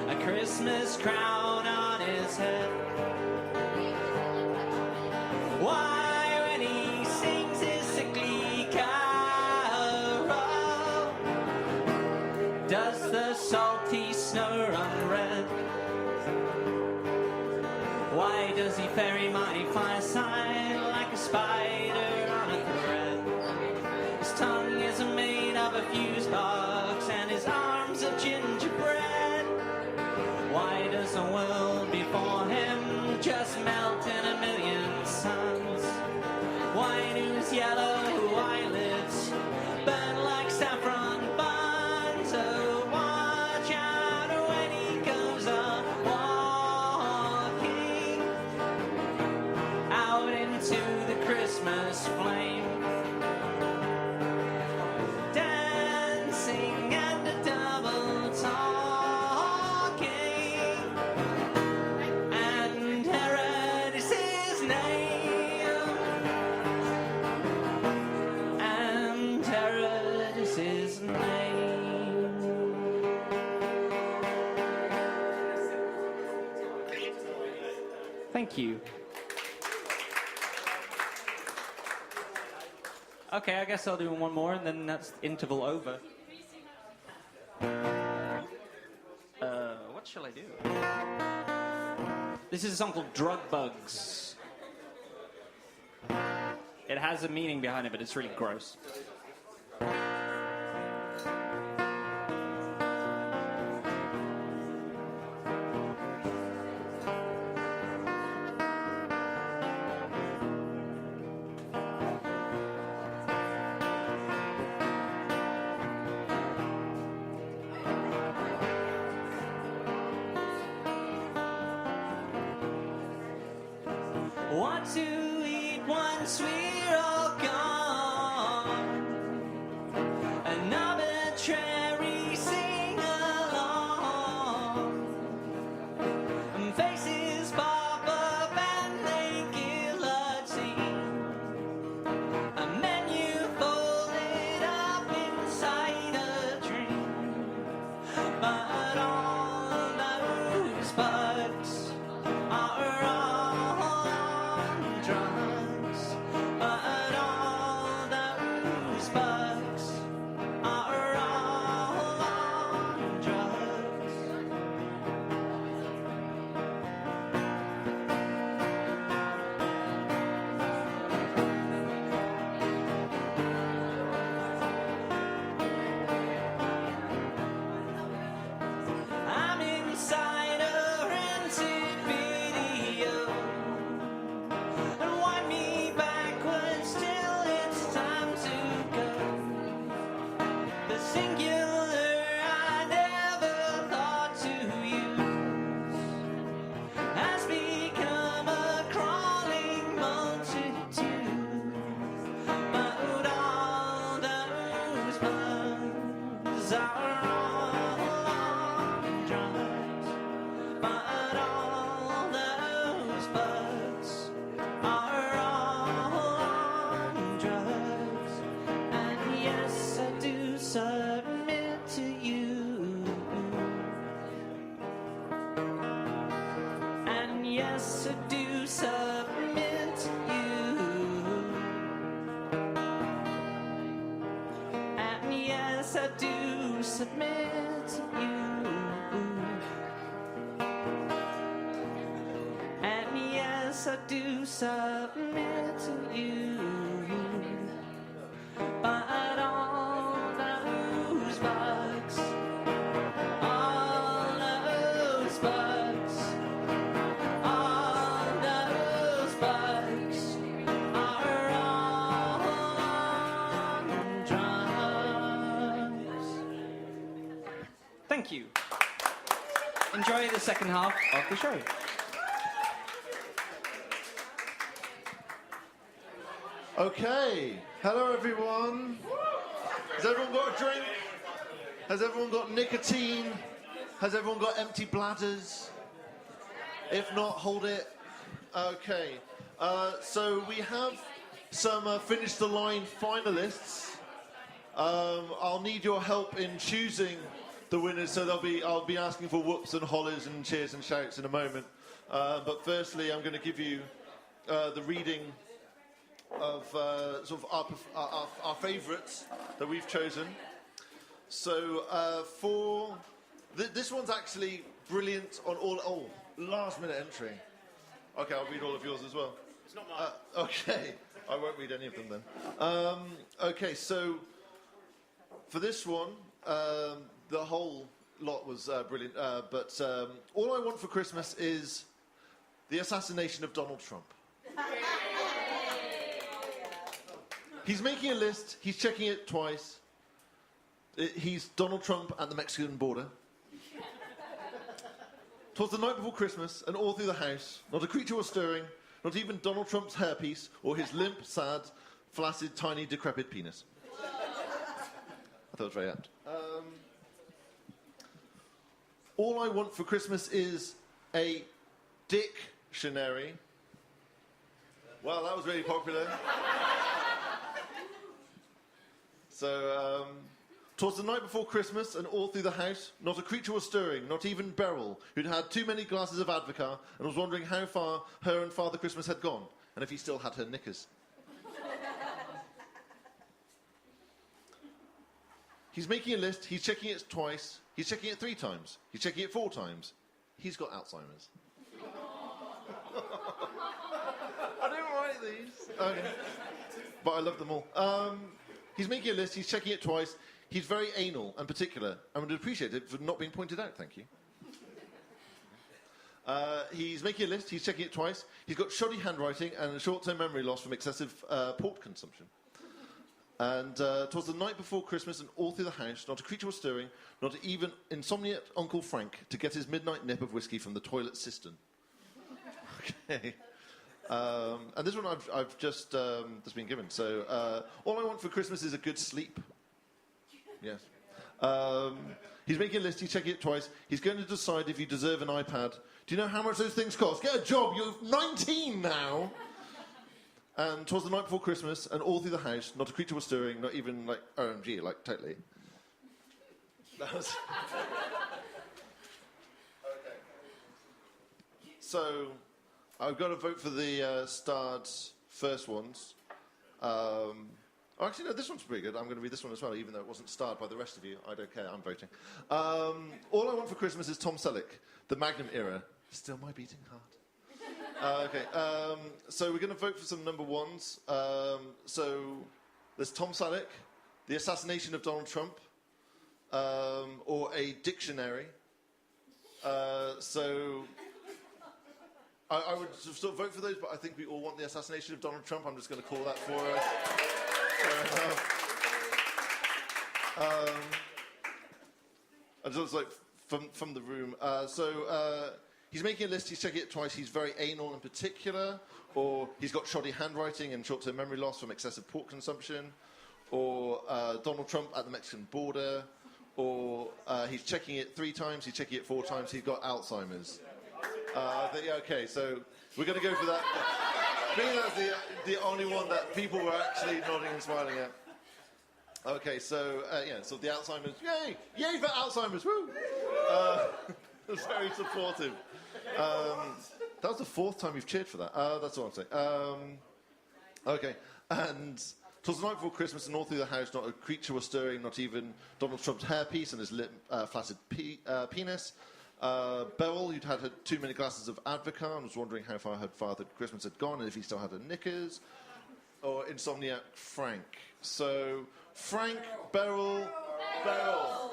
A Christmas crown on his head. Why, when he sings his sickly carol, does the salty snow run red? Why does he ferry my fireside like a spider on a thread? His tongue is made of a fuse box and his arms of gingerbread. Why does the world before him just melt in a million suns? Why do his yellow eyelids burn like saffron buns? Oh, watch out when he goes a-walking out into the Christmas flame, dancing and a double talking, and Herod is his name, and Herod is his name. Thank you. Okay, I guess I'll do one more and then that's interval over. What shall I do? This is a song called Drug Bugs. It has a meaning behind it, but it's really gross. What to eat once we're all gone? An arbitrary sing-along, and faces pop up and they guillotine, a menu folded up inside a dream. But all those bugs are on drugs. But all those bugs are all on drugs. I'm inside a rented video, and wind me backwards till it's time to go. The singular I never thought to use has become a crawling multitude. But all those bugs are all on drugs. But all those bugs are all on drugs. And yes, I do submit to you. And yes, I do submit to you. And yes, I do submit to you. And yes, I do submit to you. But all those bugs, all those bugs, all those bugs are all on drugs. Thank you. Enjoy the second half of the show. Okay. Hello, everyone. Has everyone got a drink? Has everyone got nicotine? Has everyone got empty bladders? If not, hold it. Okay. So we have some Finish the Line finalists. I'll need your help in choosing the winners, so I'll be asking for whoops and hollers and cheers and shouts in a moment. But firstly, I'm going to give you the reading of sort of our favourites that we've chosen. So for this one's actually brilliant on all. Oh, last minute entry. Okay, I'll read all of yours as well. It's not mine. Okay, I won't read any of them then. Okay, so for this one, the whole lot was brilliant. But all I want for Christmas is the assassination of Donald Trump. He's making a list. He's checking it twice. He's Donald Trump at the Mexican border. 'Twas the night before Christmas, and all through the house, not a creature was stirring, not even Donald Trump's hairpiece or his limp, sad, flaccid, tiny, decrepit penis. I thought it was very apt. All I want for Christmas is a dictionary. Well, that was really popular. So, 'twas the night before Christmas, and all through the house, not a creature was stirring, not even Beryl, who'd had too many glasses of Advocaat and was wondering how far her and Father Christmas had gone, and if he still had her knickers. He's making a list, he's checking it twice, he's checking it 3 times, he's checking it 4 times. He's got Alzheimer's. I didn't write these. Okay. But I love them all. He's making a list, he's checking it twice. He's very anal and particular. I would appreciate it for not being pointed out, thank you. He's making a list, he's checking it twice. He's got shoddy handwriting and a short-term memory loss from excessive pork consumption. And 'twas the night before Christmas, and all through the house, not a creature was stirring, not even insomniac Uncle Frank to get his midnight nip of whiskey from the toilet cistern. Okay. And this one I've just been given. So all I want for Christmas is a good sleep. Yes. He's making a list, he's checking it twice. He's going to decide if you deserve an iPad. Do you know how much those things cost? Get a job, you're 19 now. And 'twas the night before Christmas, and all through the house, not a creature was stirring, not even like OMG, like totally. That was... Okay. So, I've got to vote for the starred first ones. Actually, no, this one's pretty good. I'm going to read this one as well, even though it wasn't starred by the rest of you. I don't care, I'm voting. All I want for Christmas is Tom Selleck, the Magnum era. Still my beating heart. Okay, so we're going to vote for some number ones. So there's Tom Selleck, the assassination of Donald Trump, or a dictionary. So I would sort of vote for those, but I think we all want the assassination of Donald Trump. I'm just going to call that for us. I just like from the room. He's making a list, he's checking it twice, he's very anal in particular, or he's got shoddy handwriting and short-term memory loss from excessive pork consumption, or Donald Trump at the Mexican border, or he's checking it 3 times, he's checking it 4 times, he's got Alzheimer's. Yeah, okay, so we're going to go for that. Being that's the only one that people were actually nodding and smiling at. Okay, so, so the Alzheimer's, yay! Yay for Alzheimer's, woo! It was very supportive. That was the 4th time you've cheered for that. That's all I'm saying. Okay, and 'twas the night before Christmas, and all through the house, not a creature was stirring, not even Donald Trump's hairpiece and his flaccid penis. Beryl, who'd had too many glasses of Advocaat and was wondering how far her Father Christmas had gone and if he still had her knickers. Or insomniac Frank. So, Frank, Beryl.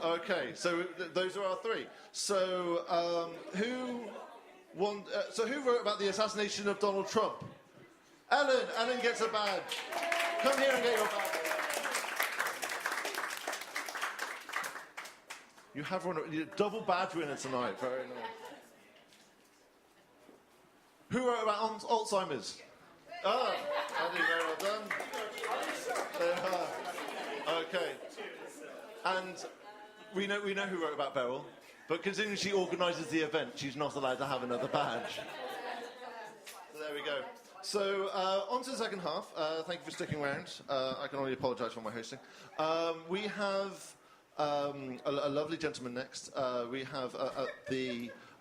Okay, so those are our 3. So, who wrote about the assassination of Donald Trump? Ellen gets a badge. Come here and get your badge. You have one, you're a double badge winner tonight. Very nice. Who wrote about Alzheimer's? Ah, Andy, very well done. There are. Okay. And we know who wrote about Beryl, but considering she organises the event, she's not allowed to have another badge. So there we go. So, on to the second half. Thank you for sticking around. I can only apologise for my hosting. We have a lovely gentleman next. We have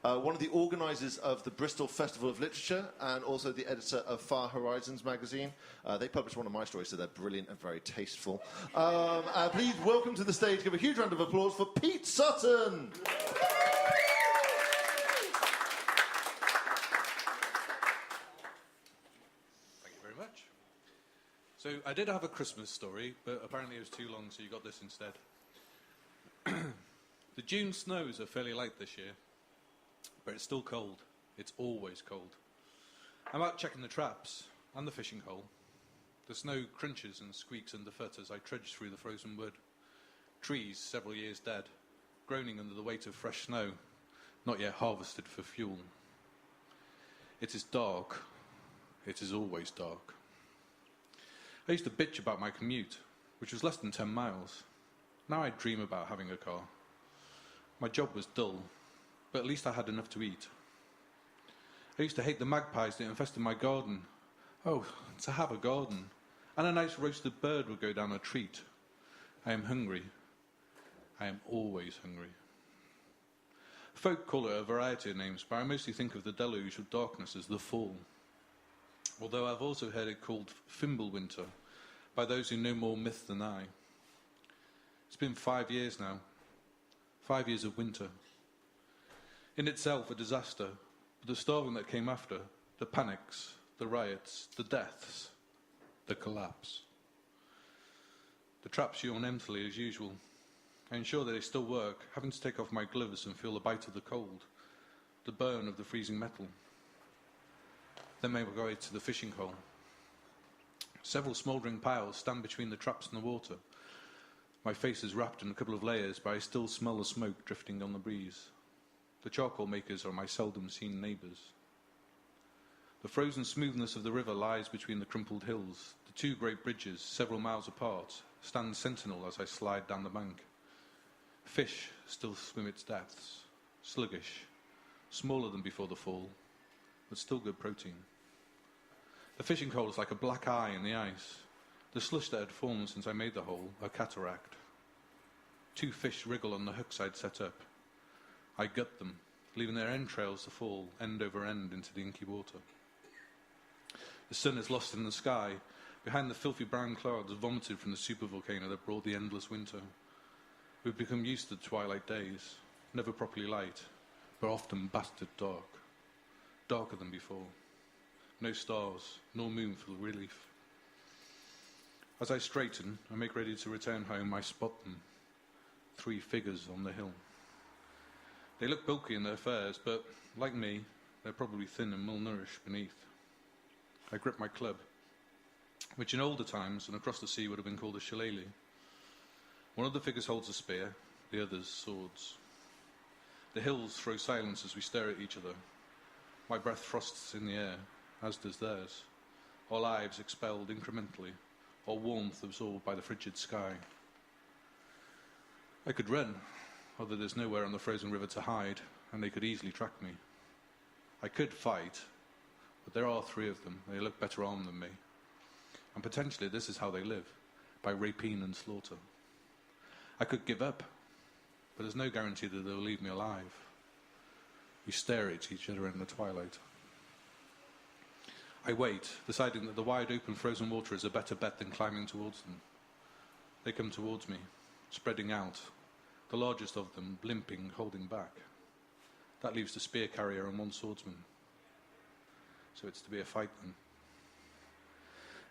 one of the organisers of the Bristol Festival of Literature and also the editor of Far Horizons magazine. They published one of my stories, so they're brilliant and very tasteful. Please welcome to the stage, give a huge round of applause for Pete Sutton. So I did have a Christmas story, but apparently it was too long, so you got this instead. The June snows are fairly light this year, but it's still cold. It's always cold. I'm out checking the traps and the fishing hole. The snow crunches and squeaks underfoot as I trudge through the frozen wood. Trees, several years dead, groaning under the weight of fresh snow, not yet harvested for fuel. It is dark. It is always dark. I used to bitch about my commute, which was less than 10 miles. Now I dream about having a car. My job was dull, but at least I had enough to eat. I used to hate the magpies that infested my garden. Oh, to have a garden. And a nice roasted bird would go down a treat. I am hungry. I am always hungry. Folk call it a variety of names, but I mostly think of the deluge of darkness as the fall. Although I've also heard it called Fimblewinter by those who know more myth than I. It's been 5 years now. 5 years of winter. In itself a disaster, but the starving that came after, the panics, the riots, the deaths, the collapse. The traps yawn emptily as usual. I ensure that they still work, having to take off my gloves and feel the bite of the cold, the burn of the freezing metal. Then make my way to the fishing hole. Several smouldering piles stand between the traps and the water. My face is wrapped in a couple of layers, but I still smell the smoke drifting on the breeze. The charcoal makers are my seldom-seen neighbours. The frozen smoothness of the river lies between the crumpled hills. The two great bridges, several miles apart, stand sentinel as I slide down the bank. Fish still swim its depths, sluggish, smaller than before the fall, but still good protein. The fishing hole is like a black eye in the ice. The slush that had formed since I made the hole, a cataract. Two fish wriggle on the hooks I'd set up. I gut them, leaving their entrails to fall end over end into the inky water. The sun is lost in the sky, behind the filthy brown clouds vomited from the supervolcano that brought the endless winter. We've become used to the twilight days, never properly light, but often bastard dark. Darker than before. No stars, nor moon for relief. As I straighten and make ready to return home, I spot them. 3 figures on the hill. They look bulky in their furs, but, like me, they're probably thin and malnourished beneath. I grip my club, which in older times and across the sea would have been called a shillelagh. One of the figures holds a spear, the others swords. The hills throw silence as we stare at each other. My breath frosts in the air, as does theirs. Our lives expelled incrementally, our warmth absorbed by the frigid sky. I could run, although there's nowhere on the frozen river to hide, and they could easily track me. I could fight, but there are 3 of them, and they look better armed than me. And potentially this is how they live, by rapine and slaughter. I could give up, but there's no guarantee that they'll leave me alive. We stare at each other in the twilight. I wait, deciding that the wide open frozen water is a better bet than climbing towards them. They come towards me, spreading out, the largest of them limping, holding back. That leaves the spear carrier and 1 swordsman. So it's to be a fight then.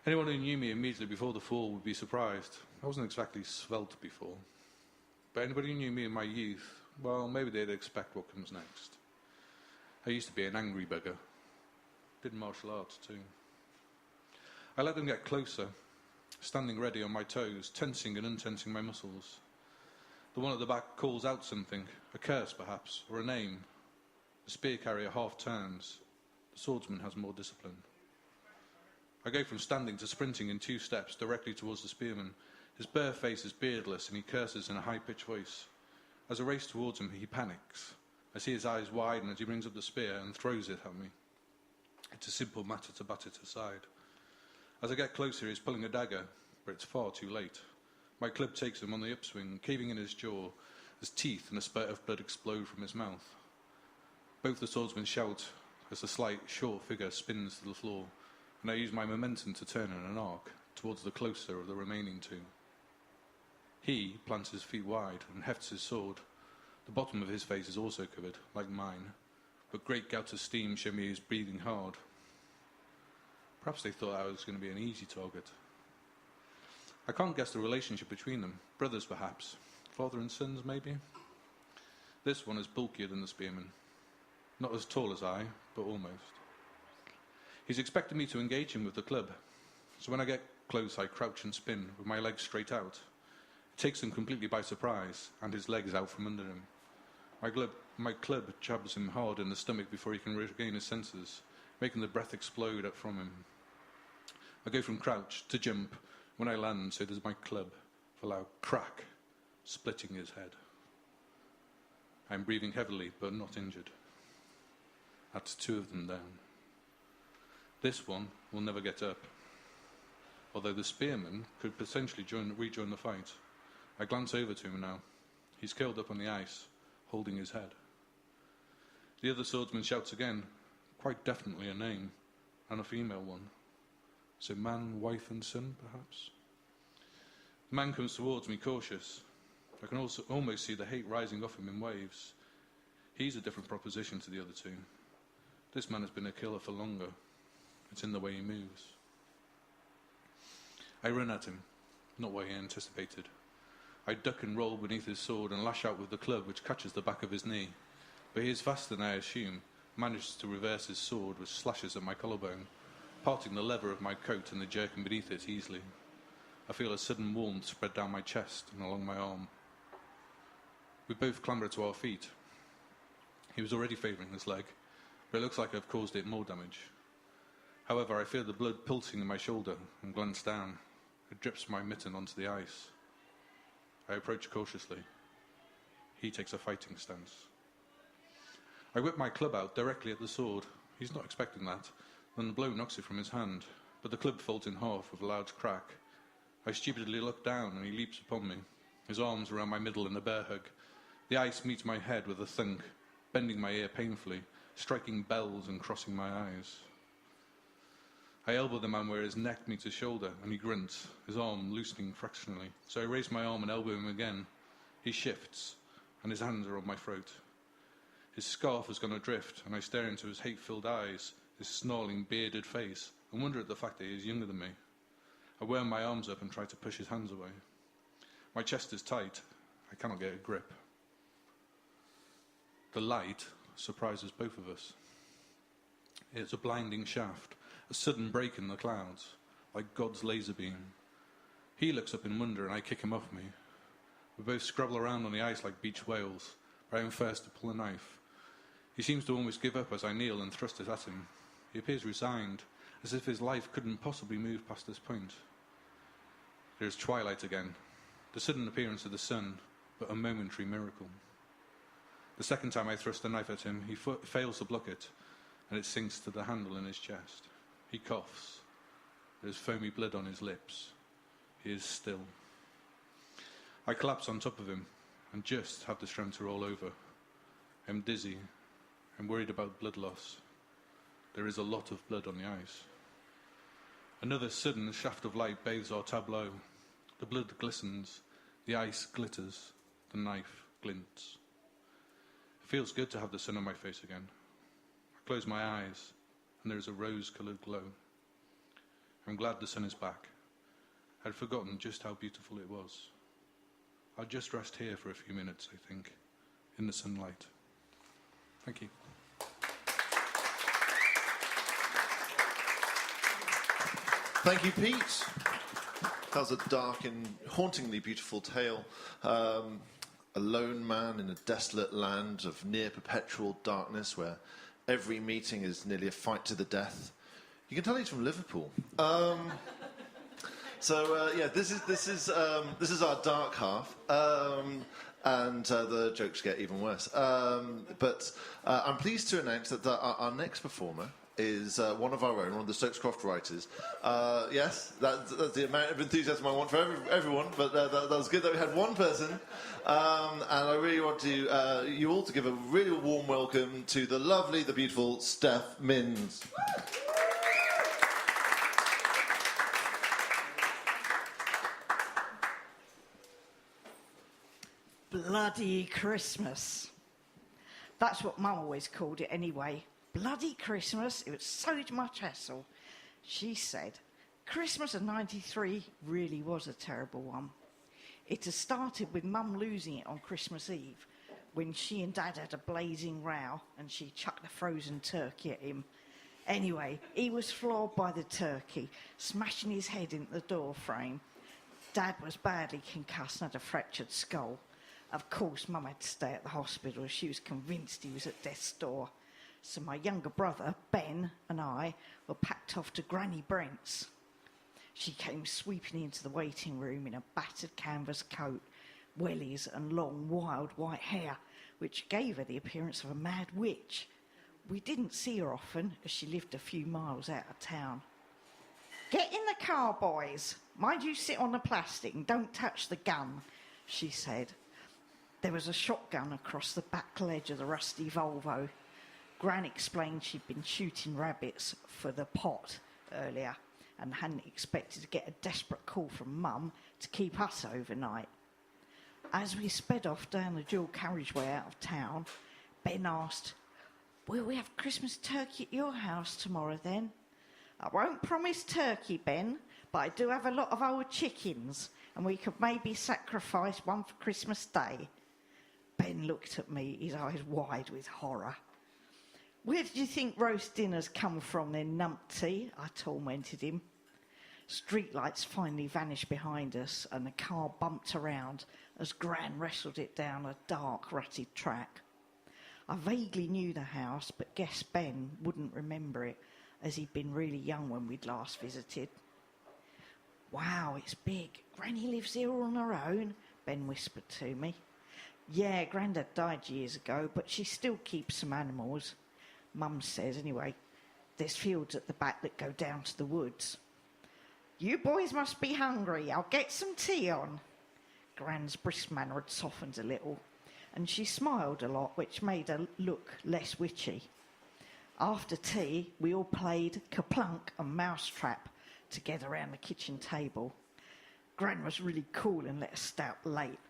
Anyone who knew me immediately before the fall would be surprised. I wasn't exactly svelte before. But anybody who knew me in my youth, well, maybe they'd expect what comes next. I used to be an angry bugger. Did martial arts too. I let them get closer, standing ready on my toes, tensing and untensing my muscles. The one at the back calls out something, a curse perhaps, or a name. The spear carrier half turns. The swordsman has more discipline. I go from standing to sprinting in 2 steps directly towards the spearman. His bare face is beardless and he curses in a high-pitched voice. As I race towards him, he panics. I see his eyes widen as he brings up the spear and throws it at me. It's a simple matter to bat it aside. As I get closer, he's pulling a dagger, but it's far too late. My club takes him on the upswing, caving in his jaw, as teeth and a spurt of blood explode from his mouth. Both the swordsmen shout as the slight, short figure spins to the floor, and I use my momentum to turn in an arc towards the closer of the remaining 2. He plants his feet wide and hefts his sword. The bottom of his face is also covered, like mine, but great gouts of steam show me he is breathing hard. Perhaps they thought I was going to be an easy target. I can't guess the relationship between them. Brothers, perhaps. Father and sons, maybe? This one is bulkier than the spearman. Not as tall as I, but almost. He's expected me to engage him with the club, so when I get close, I crouch and spin with my legs straight out. It takes him completely by surprise, and his leg is out from under him. My club jabs him hard in the stomach before he can regain his senses, making the breath explode up from him. I go from crouch to jump. When I land, so does my club, with a loud crack, splitting his head. I am breathing heavily, but not injured. That's 2 of them down. This one will never get up, although the spearman could potentially rejoin the fight. I glance over to him now. He's curled up on the ice, holding his head. The other swordsman shouts again, quite definitely a name, and a female one. So man, wife and son, perhaps? The man comes towards me, cautious. I can also almost see the hate rising off him in waves. He's a different proposition to the other 2. This man has been a killer for longer. It's in the way he moves. I run at him, not what he anticipated. I duck and roll beneath his sword and lash out with the club, which catches the back of his knee. But he is faster than I assume, manages to reverse his sword, which slashes at my collarbone, parting the leather of my coat and the jerkin beneath it easily. I feel a sudden warmth spread down my chest and along my arm. We both clamber to our feet. He was already favouring his leg, but it looks like I've caused it more damage. However, I feel the blood pulsing in my shoulder and glance down. It drips from my mitten onto the ice. I approach cautiously. He takes a fighting stance. I whip my club out directly at the sword. He's not expecting that. Then the blow knocks it from his hand, but the club folds in half with a loud crack. I stupidly look down and he leaps upon me, his arms around my middle in a bear hug. The ice meets my head with a thunk, bending my ear painfully, striking bells and crossing my eyes. I elbow the man where his neck meets his shoulder, and he grunts, his arm loosening fractionally. So I raise my arm and elbow him again. He shifts, and his hands are on my throat. His scarf has gone adrift, and I stare into his hate-filled eyes, his snarling, bearded face, and wonder at the fact that he is younger than me. I worm my arms up and try to push his hands away. My chest is tight. I cannot get a grip. The light surprises both of us. It's a blinding shaft, a sudden break in the clouds, like God's laser beam. He looks up in wonder and I kick him off me. We both scrabble around on the ice like beached whales, but I am first to pull a knife. He seems to almost give up as I kneel and thrust it at him. He appears resigned, as if his life couldn't possibly move past this point. There is twilight again, the sudden appearance of the sun, but a momentary miracle. The second time I thrust the knife at him, he fails to block it, and it sinks to the handle in his chest. He coughs. There is foamy blood on his lips. He is still. I collapse on top of him, and just have the strength to roll over. I'm dizzy. I'm worried about blood loss. There is a lot of blood on the ice. Another sudden shaft of light bathes our tableau. The blood glistens. The ice glitters. The knife glints. It feels good to have the sun on my face again. I close my eyes, and there is a rose-coloured glow. I'm glad the sun is back. I'd forgotten just how beautiful it was. I'll just rest here for a few minutes, I think, in the sunlight. Thank you. Thank you, Pete. That was a dark and hauntingly beautiful tale. A lone man in a desolate land of near perpetual darkness where every meeting is nearly a fight to the death. You can tell he's from Liverpool. This is our dark half, and the jokes get even worse. But I'm pleased to announce that our next performer is one of our own, one of the Stokes Croft Writers. Yes, that's the amount of enthusiasm I want for everyone, but that was good that we had one person. And I really want to you all to give a really warm welcome to the lovely, the beautiful Steph Minns. Bloody Christmas. That's what Mum always called it anyway. Bloody Christmas. It was so much hassle. She said, Christmas of '93 really was a terrible one. It had started with Mum losing it on Christmas Eve when she and Dad had a blazing row and she chucked a frozen turkey at him. Anyway, he was floored by the turkey, smashing his head into the door frame. Dad was badly concussed and had a fractured skull. Of course, Mum had to stay at the hospital. She was convinced he was at death's door. So my younger brother, Ben, and I were packed off to Granny Brent's. She came sweeping into the waiting room in a battered canvas coat, wellies and long, wild white hair, which gave her the appearance of a mad witch. We didn't see her often, as she lived a few miles out of town. Get in the car, boys. Mind you sit on the plastic and don't touch the gun, she said. There was a shotgun across the back ledge of the rusty Volvo. Gran explained she'd been shooting rabbits for the pot earlier and hadn't expected to get a desperate call from Mum to keep us overnight. As we sped off down the dual carriageway out of town, Ben asked, Will we have Christmas turkey at your house tomorrow then? I won't promise turkey, Ben, but I do have a lot of old chickens and we could maybe sacrifice one for Christmas Day. Ben looked at me, his eyes wide with horror. Where did you think roast dinners come from then, numpty? I tormented him. Streetlights finally vanished behind us and the car bumped around as Gran wrestled it down a dark, rutted track. I vaguely knew the house, but guessed Ben wouldn't remember it, as he'd been really young when we'd last visited. Wow, it's big. Granny lives here all on her own, Ben whispered to me. Yeah, Grandad died years ago, but she still keeps some animals. Mum says, anyway. There's fields at the back that go down to the woods. You boys must be hungry. I'll get some tea on. Gran's brisk manner had softened a little, and she smiled a lot, which made her look less witchy. After tea, we all played Kaplunk and Mousetrap together around the kitchen table. Gran was really cool and let us stay up late.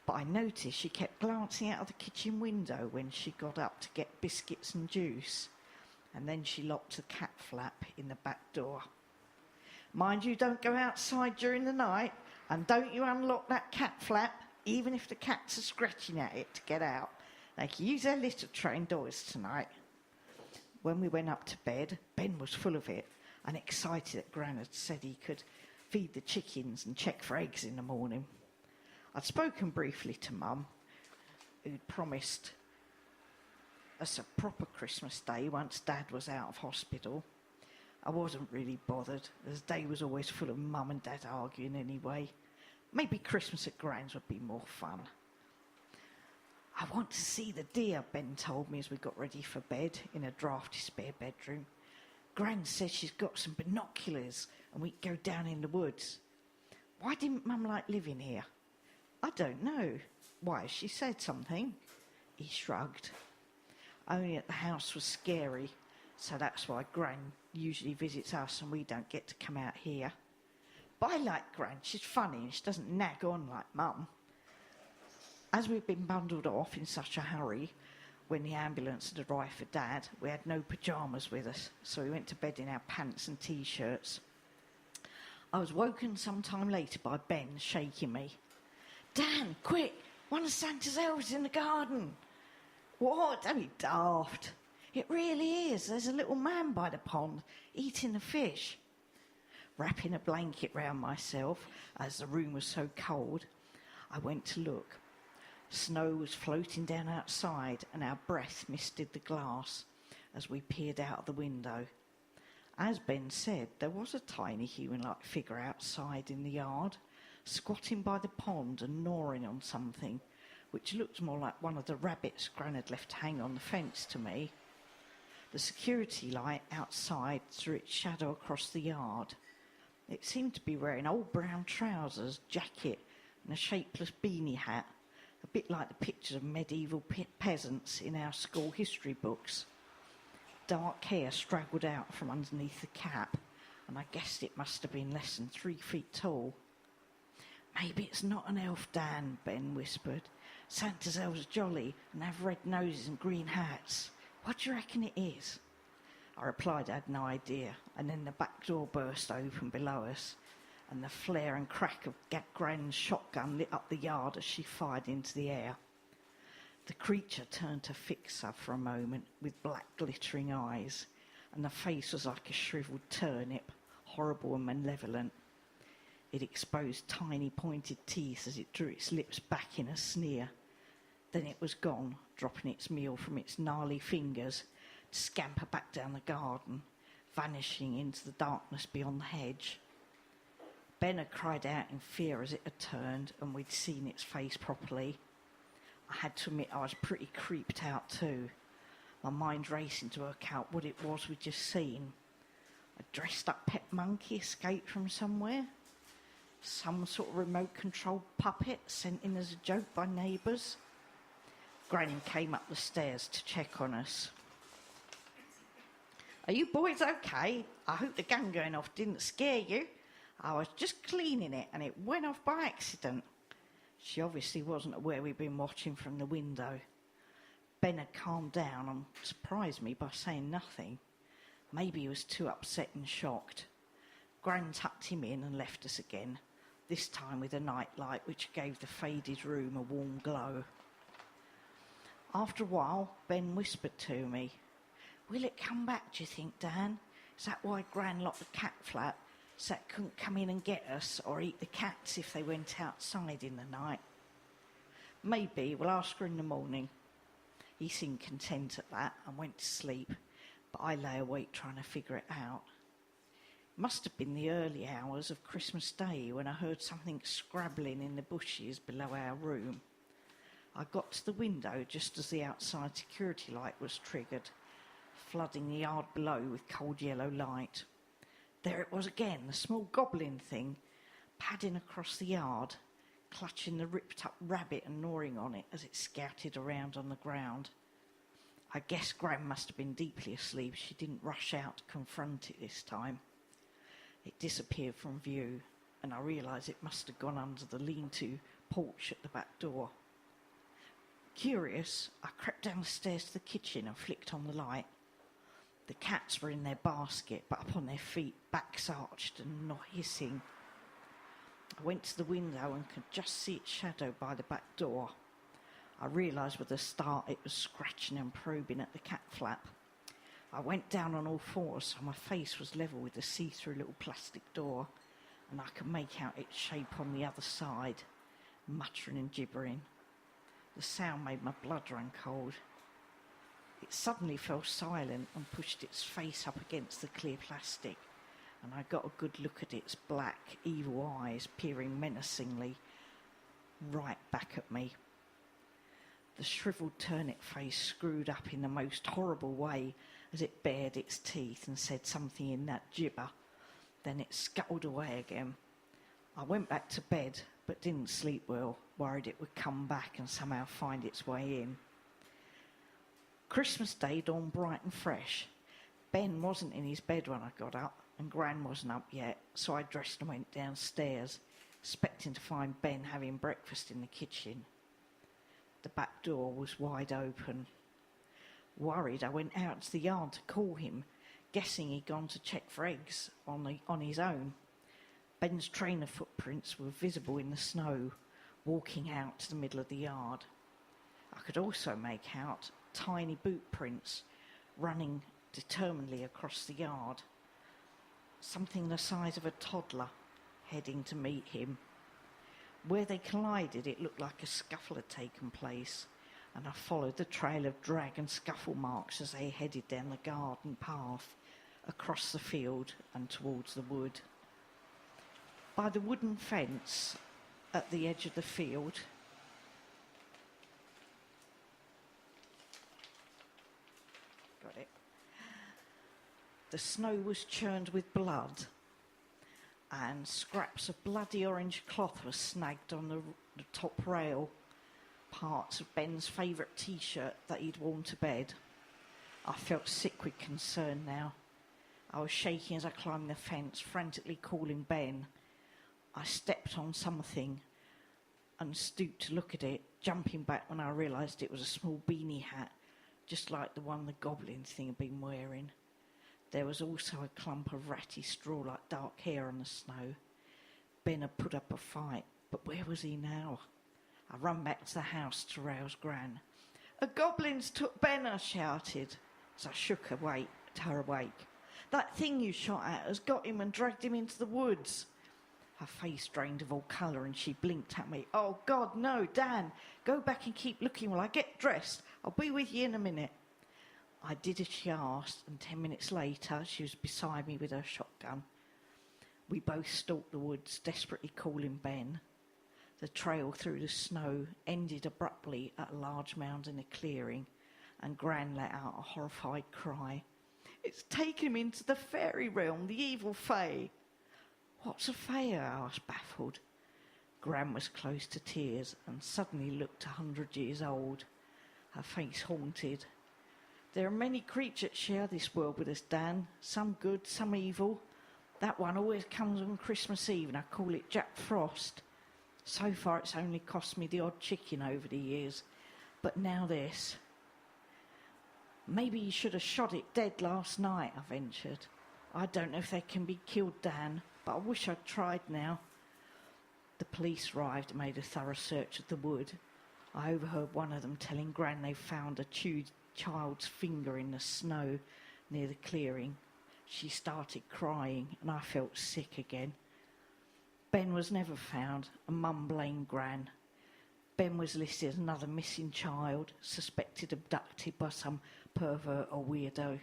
But I noticed she kept glancing out of the kitchen window when she got up to get biscuits and juice. And then she locked the cat flap in the back door. Mind you don't go outside during the night, and don't you unlock that cat flap, even if the cats are scratching at it to get out. They can use their litter tray indoors tonight. When we went up to bed, Ben was full of it and excited that Gran had said he could feed the chickens and check for eggs in the morning. I'd spoken briefly to Mum, who'd promised us a proper Christmas day once Dad was out of hospital. I wasn't really bothered, as the day was always full of Mum and Dad arguing anyway. Maybe Christmas at Gran's would be more fun. I want to see the deer, Ben told me as we got ready for bed in a drafty spare bedroom. Gran says she's got some binoculars and we can go down in the woods. Why didn't Mum like living here? I don't know. Why, she said something. He shrugged. Only that the house was scary, so that's why Gran usually visits us and we don't get to come out here. But I like Gran. She's funny and she doesn't nag on like Mum. As we'd been bundled off in such a hurry, when the ambulance had arrived for Dad, we had no pyjamas with us, so we went to bed in our pants and T-shirts. I was woken some time later by Ben shaking me. Dan, quick, one of Santa's elves in the garden. What? Don't be daft. It really is. There's a little man by the pond eating the fish. Wrapping a blanket round myself, as the room was so cold, I went to look. Snow was floating down outside and our breath misted the glass as we peered out of the window. As Ben said, there was a tiny human-like figure outside in the yard, squatting by the pond and gnawing on something, which looked more like one of the rabbits Gran had left hang on the fence to me. The security light outside threw its shadow across the yard. It seemed to be wearing old brown trousers, jacket and a shapeless beanie hat, a bit like the pictures of medieval peasants in our school history books. Dark hair straggled out from underneath the cap, and I guessed it must have been less than 3 feet tall. "Maybe it's not an elf, Dan," Ben whispered. "Santa's elves are jolly and have red noses and green hats. What do you reckon it is?" I replied I had no idea, and then the back door burst open below us, and the flare and crack of Gran's shotgun lit up the yard as she fired into the air. The creature turned to fix her for a moment with black glittering eyes, and the face was like a shriveled turnip, horrible and malevolent. It exposed tiny pointed teeth as it drew its lips back in a sneer. Then it was gone, dropping its meal from its gnarly fingers to scamper back down the garden, vanishing into the darkness beyond the hedge. Ben had cried out in fear as it had turned, and we'd seen its face properly. I had to admit I was pretty creeped out too, my mind racing to work out what it was we'd just seen. A dressed-up pet monkey escaped from somewhere? Some sort of remote-controlled puppet sent in as a joke by neighbours? Gran came up the stairs to check on us. "Are you boys okay? I hope the gun going off didn't scare you. I was just cleaning it and it went off by accident." She obviously wasn't aware we'd been watching from the window. Ben had calmed down and surprised me by saying nothing. Maybe he was too upset and shocked. Gran tucked him in and left us again, this time with a night light which gave the faded room a warm glow. After a while, Ben whispered to me, "Will it come back, do you think, Dan? Is that why Gran locked the cat flap, so it couldn't come in and get us or eat the cats if they went outside in the night?" "Maybe. We'll ask her in the morning." He seemed content at that and went to sleep, but I lay awake trying to figure it out. It must have been the early hours of Christmas Day when I heard something scrabbling in the bushes below our room. I got to the window just as the outside security light was triggered, flooding the yard below with cold yellow light. There it was again, the small goblin thing, padding across the yard, clutching the ripped-up rabbit and gnawing on it as it scouted around on the ground. I guess Gran must have been deeply asleep. She didn't rush out to confront it this time. It disappeared from view, and I realised it must have gone under the lean-to porch at the back door. Curious, I crept down the stairs to the kitchen and flicked on the light. The cats were in their basket, but up on their feet, backs arched and not hissing. I went to the window and could just see its shadow by the back door. I realised with a start it was scratching and probing at the cat flap. I went down on all fours so my face was level with the see-through little plastic door, and I could make out its shape on the other side, muttering and gibbering. The sound made my blood run cold. It suddenly fell silent and pushed its face up against the clear plastic, and I got a good look at its black, evil eyes peering menacingly right back at me. The shrivelled turnip face screwed up in the most horrible way as it bared its teeth and said something in that gibber. Then it scuttled away again. I went back to bed, but didn't sleep well, worried it would come back and somehow find its way in. Christmas Day dawned bright and fresh. Ben wasn't in his bed when I got up, and Gran wasn't up yet, so I dressed and went downstairs, expecting to find Ben having breakfast in the kitchen. The back door was wide open. Worried, I went out to the yard to call him, guessing he'd gone to check for eggs on his own. Ben's trainer footprints were visible in the snow, walking out to the middle of the yard. I could also make out tiny boot prints running determinedly across the yard. Something the size of a toddler heading to meet him. Where they collided, it looked like a scuffle had taken place, and I followed the trail of drag and scuffle marks as they headed down the garden path, across the field and towards the wood. By the wooden fence at the edge of the field, got it, the snow was churned with blood, and scraps of bloody orange cloth were snagged on the top rail, parts of Ben's favourite T-shirt that he'd worn to bed. I felt sick with concern now. I was shaking as I climbed the fence, frantically calling Ben. I stepped on something and stooped to look at it, jumping back when I realised it was a small beanie hat, just like the one the goblin thing had been wearing. There was also a clump of ratty straw like dark hair on the snow. Ben had put up a fight, but where was he now? I ran back to the house to rouse Gran. "A goblin's took Ben," I shouted, as I shook her awake. "That thing you shot at has got him and dragged him into the woods." Her face drained of all colour and she blinked at me. "Oh, God, no, Dan. Go back and keep looking while I get dressed. I'll be with you in a minute." I did as she asked, and 10 minutes later she was beside me with her shotgun. We both stalked the woods, desperately calling Ben. The trail through the snow ended abruptly at a large mound in a clearing, and Gran let out a horrified cry. "It's taken him into the fairy realm, the evil fae." "What's a fae?" I asked, baffled. Gran was close to tears and suddenly looked 100 years old, her face haunted. "There are many creatures share this world with us, Dan. Some good, some evil. That one always comes on Christmas Eve, and I call it Jack Frost. So far it's only cost me the odd chicken over the years, but now this." "Maybe you should have shot it dead last night," I ventured. "I don't know if they can be killed, Dan, but I wish I'd tried now." The police arrived and made a thorough search of the wood. I overheard one of them telling Gran they found a chewed child's finger in the snow near the clearing. She started crying and I felt sick again. Ben was never found and Mum blamed Gran. Ben was listed as another missing child, suspected abducted by some pervert or weirdo.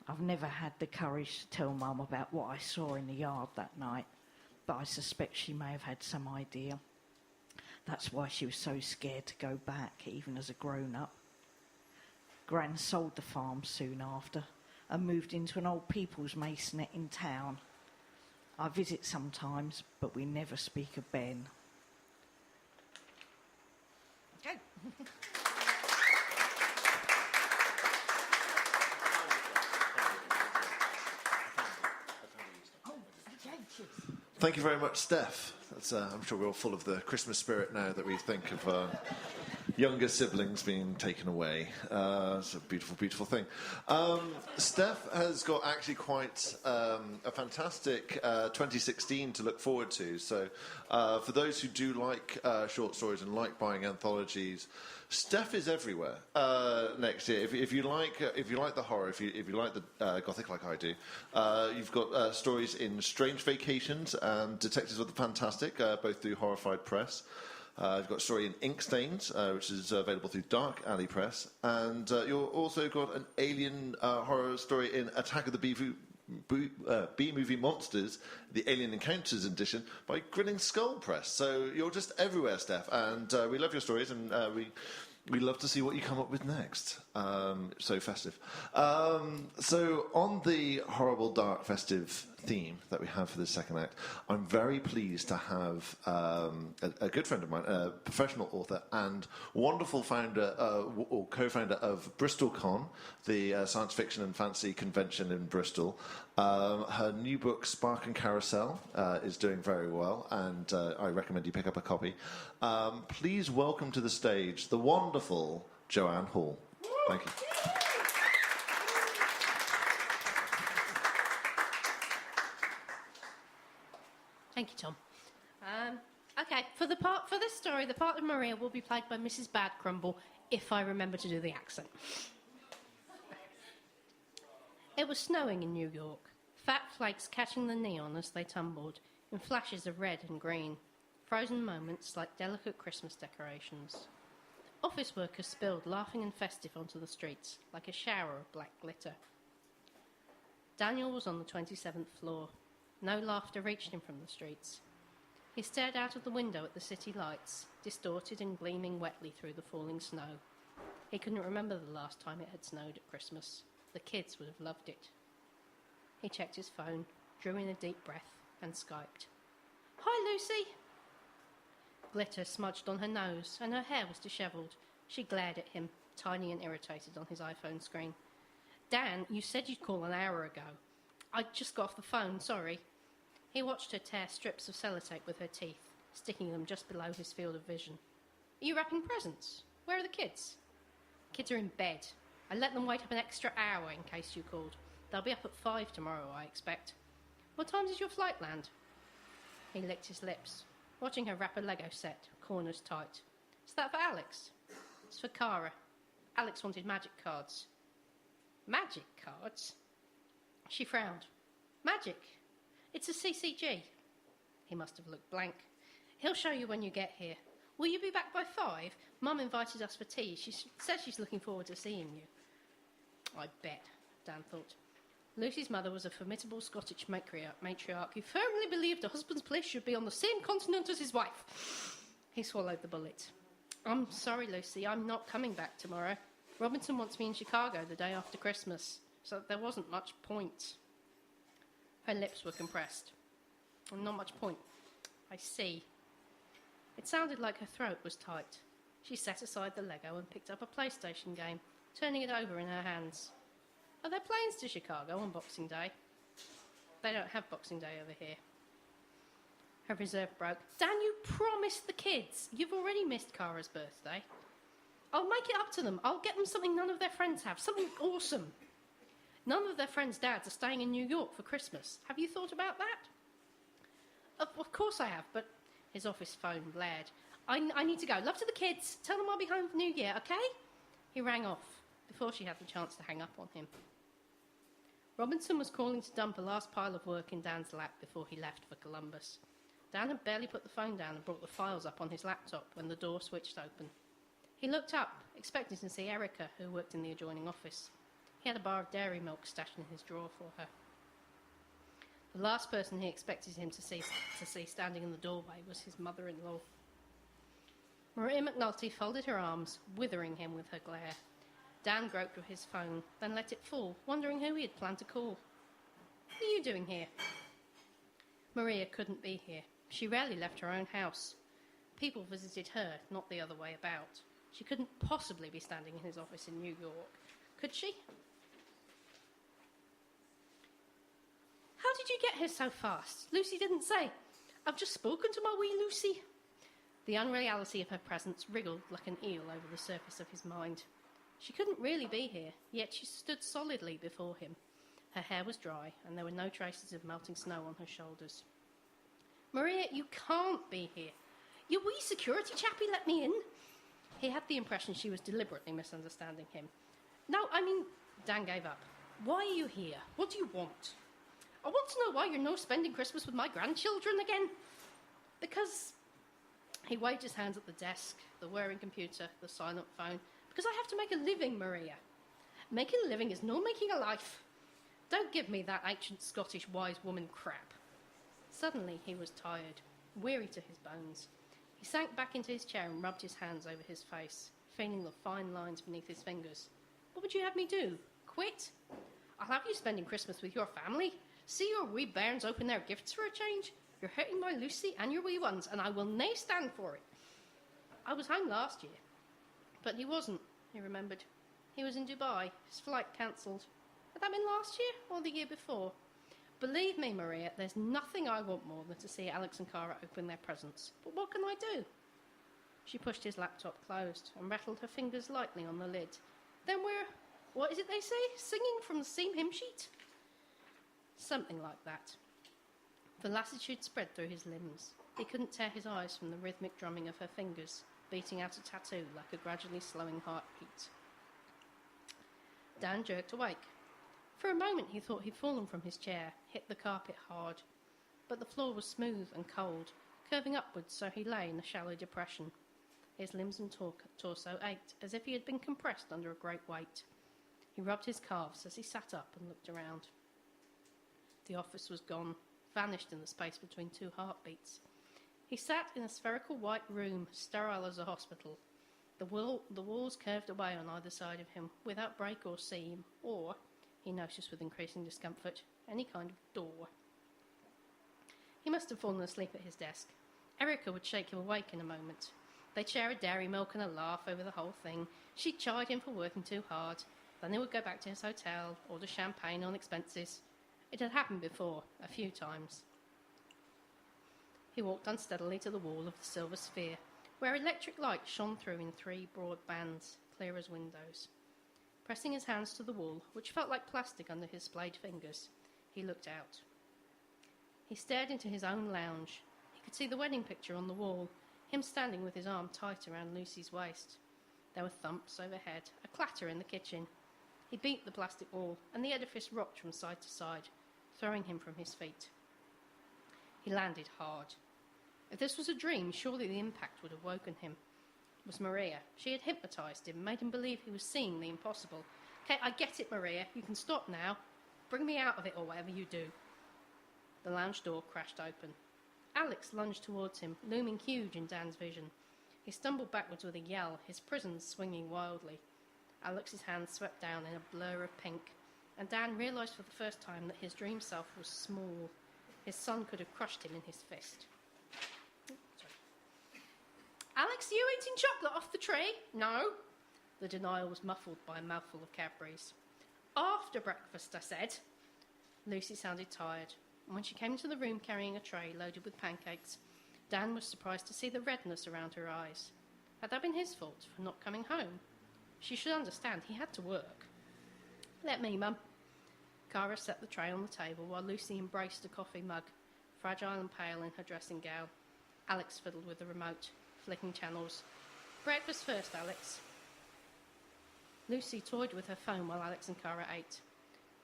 I've never had the courage to tell Mum about what I saw in the yard that night, but I suspect she may have had some idea. That's why she was so scared to go back, even as a grown-up. Gran sold the farm soon after and moved into an old people's masonette in town. I visit sometimes, but we never speak of Ben. Okay. Thank you very much, Steph. I'm sure we're all full of the Christmas spirit now that we think of younger siblings being taken away. It's a beautiful, beautiful thing. Steph has got actually quite a fantastic 2016 to look forward to. So for those who do like short stories and like buying anthologies, Steph is everywhere next year. If you like the horror, if you like the gothic like I do, you've got stories in Strange Vacations and Detectives of the Fantastic, both through Horrified Press. You've got a story in Inkstains, which is available through Dark Alley Press, and you've also got an alien horror story in Attack of the B-Movie Monsters, the Alien Encounters edition, by Grinning Skull Press. So you're just everywhere, Steph, and we love your stories, and we love to see what you come up with next. So festive. So on the horrible, dark, festive theme that we have for this second act, I'm very pleased to have a good friend of mine, a professional author and wonderful founder or co-founder of Bristol Con, the science fiction and fantasy convention in Bristol. Her new book, Spark and Carousel, is doing very well, and I recommend you pick up a copy. Please welcome to the stage the wonderful Joanne Hall. Thank you. Thank you, Tom. Okay, for this story, the part of Maria will be played by Mrs. Badcrumble, if I remember to do the accent. It was snowing in New York, fat flakes catching the neon as they tumbled, in flashes of red and green, frozen moments like delicate Christmas decorations. Office workers spilled laughing and festive onto the streets, like a shower of black glitter. Daniel was on the 27th floor. No laughter reached him from the streets. He stared out of the window at the city lights, distorted and gleaming wetly through the falling snow. He couldn't remember the last time it had snowed at Christmas. The kids would have loved it. He checked his phone, drew in a deep breath, and Skyped. "Hi, Lucy." Glitter smudged on her nose, and her hair was dishevelled. She glared at him, tiny and irritated on his iPhone screen. "Dan, you said you'd call an hour ago. I just got off the phone, sorry." He watched her tear strips of sellotape with her teeth, sticking them just below his field of vision. "Are you wrapping presents? Where are the kids?" "Kids are in bed. I let them wait up an extra hour in case you called. They'll be up at 5 tomorrow, I expect." "What time does your flight land?" He licked his lips, watching her wrap a Lego set, corners tight. "Is that for Alex?" "It's for Cara. Alex wanted magic cards." "Magic cards?" She frowned. "Magic? It's a CCG." He must have looked blank. "He'll show you when you get here. Will you be back by 5? Mum invited us for tea. She says she's looking forward to seeing you." "I bet," Dan thought. Lucy's mother was a formidable Scottish matriarch who firmly believed a husband's place should be on the same continent as his wife. He swallowed the bullet. "I'm sorry, Lucy, I'm not coming back tomorrow. Robinson wants me in Chicago the day after Christmas, so there wasn't much point." Her lips were compressed. "Not much point. I see." It sounded like her throat was tight. She set aside the Lego and picked up a PlayStation game, turning it over in her hands. "Are there planes to Chicago on Boxing Day?" "They don't have Boxing Day over here." Her reserve broke. "Dan, you promised the kids. You've already missed Cara's birthday." "I'll make it up to them. I'll get them something none of their friends have. Something awesome. None of their friends' dads are staying in New York for Christmas. Have you thought about that?" Of course I have, but..." His office phone blared. I need to go. Love to the kids. Tell them I'll be home for New Year, okay?" He rang off before she had the chance to hang up on him. Robinson was calling to dump a last pile of work in Dan's lap before he left for Columbus. Dan had barely put the phone down and brought the files up on his laptop when the door switched open. He looked up, expecting to see Erica, who worked in the adjoining office. He had a bar of dairy milk stashed in his drawer for her. The last person he expected him to see standing in the doorway was his mother-in-law. Maria McNulty folded her arms, withering him with her glare. Dan groped with his phone, then let it fall, wondering who he had planned to call. "What are you doing here?" Maria couldn't be here. She rarely left her own house. People visited her, not the other way about. She couldn't possibly be standing in his office in New York, could she? "How did you get here so fast? Lucy didn't say. I've just spoken to my wee Lucy." The unreality of her presence wriggled like an eel over the surface of his mind. She couldn't really be here, yet she stood solidly before him. Her hair was dry, and there were no traces of melting snow on her shoulders. "Maria, you can't be here. Your wee security chappie let me in." He had the impression she was deliberately misunderstanding him. "No, I mean..." Dan gave up. "Why are you here? What do you want?" "I want to know why you're not spending Christmas with my grandchildren again." "Because..." He waved his hands at the desk, the whirring computer, the silent phone. "Because I have to make a living, Maria. Making a living is not making a life. Don't give me that ancient Scottish wise woman crap." Suddenly he was tired, weary to his bones. He sank back into his chair and rubbed his hands over his face, feeling the fine lines beneath his fingers. "What would you have me do? Quit? I'll have you spending Christmas with your family. See your wee bairns open their gifts for a change. You're hurting my Lucy and your wee ones, and I will nae stand for it. I was home last year." But he wasn't, he remembered. He was in Dubai, his flight cancelled. Had that been last year or the year before? "Believe me, Maria, there's nothing I want more than to see Alex and Cara open their presents. But what can I do?" She pushed his laptop closed and rattled her fingers lightly on the lid. "Then we're, what is it they say, singing from the same hymn sheet?" Something like that. The lassitude spread through his limbs. He couldn't tear his eyes from the rhythmic drumming of her fingers, beating out a tattoo like a gradually slowing heartbeat. Dan jerked awake. For a moment he thought he'd fallen from his chair, hit the carpet hard. But the floor was smooth and cold, curving upwards, so he lay in a shallow depression. His limbs and torso ached, as if he had been compressed under a great weight. He rubbed his calves as he sat up and looked around. The office was gone, vanished in the space between two heartbeats. He sat in a spherical white room, sterile as a hospital. The walls curved away on either side of him, without break or seam, or, he noticed with increasing discomfort, any kind of door. He must have fallen asleep at his desk. Erica would shake him awake in a moment. They'd share a dairy milk and a laugh over the whole thing. She'd chide him for working too hard. Then they would go back to his hotel, order champagne on expenses. It had happened before, a few times. He walked unsteadily to the wall of the silver sphere, where electric light shone through in 3 broad bands, clear as windows. Pressing his hands to the wall, which felt like plastic under his splayed fingers, he looked out. He stared into his own lounge. He could see the wedding picture on the wall, him standing with his arm tight around Lucy's waist. There were thumps overhead, a clatter in the kitchen. He beat the plastic wall, and the edifice rocked from side to side, throwing him from his feet. He landed hard. If this was a dream, surely the impact would have woken him. It was Maria. She had hypnotised him, made him believe he was seeing the impossible. Okay, I get it, Maria. You can stop now. Bring me out of it, or whatever you do. The lounge door crashed open. Alex lunged towards him, looming huge in Dan's vision. He stumbled backwards with a yell, his prisons swinging wildly. Alex's hand swept down in a blur of pink, and Dan realised for the first time that his dream self was small. His son could have crushed him in his fist. Alex, are you eating chocolate off the tree? No. The denial was muffled by a mouthful of Cadbury's. After breakfast, I said. Lucy sounded tired, and when she came into the room carrying a tray loaded with pancakes, Dan was surprised to see the redness around her eyes. Had that been his fault for not coming home? She should understand he had to work. Let me, Mum. Cara set the tray on the table while Lucy embraced a coffee mug, fragile and pale in her dressing gown. Alex fiddled with the remote, flicking channels. Breakfast first, Alex. Lucy toyed with her phone while Alex and Cara ate.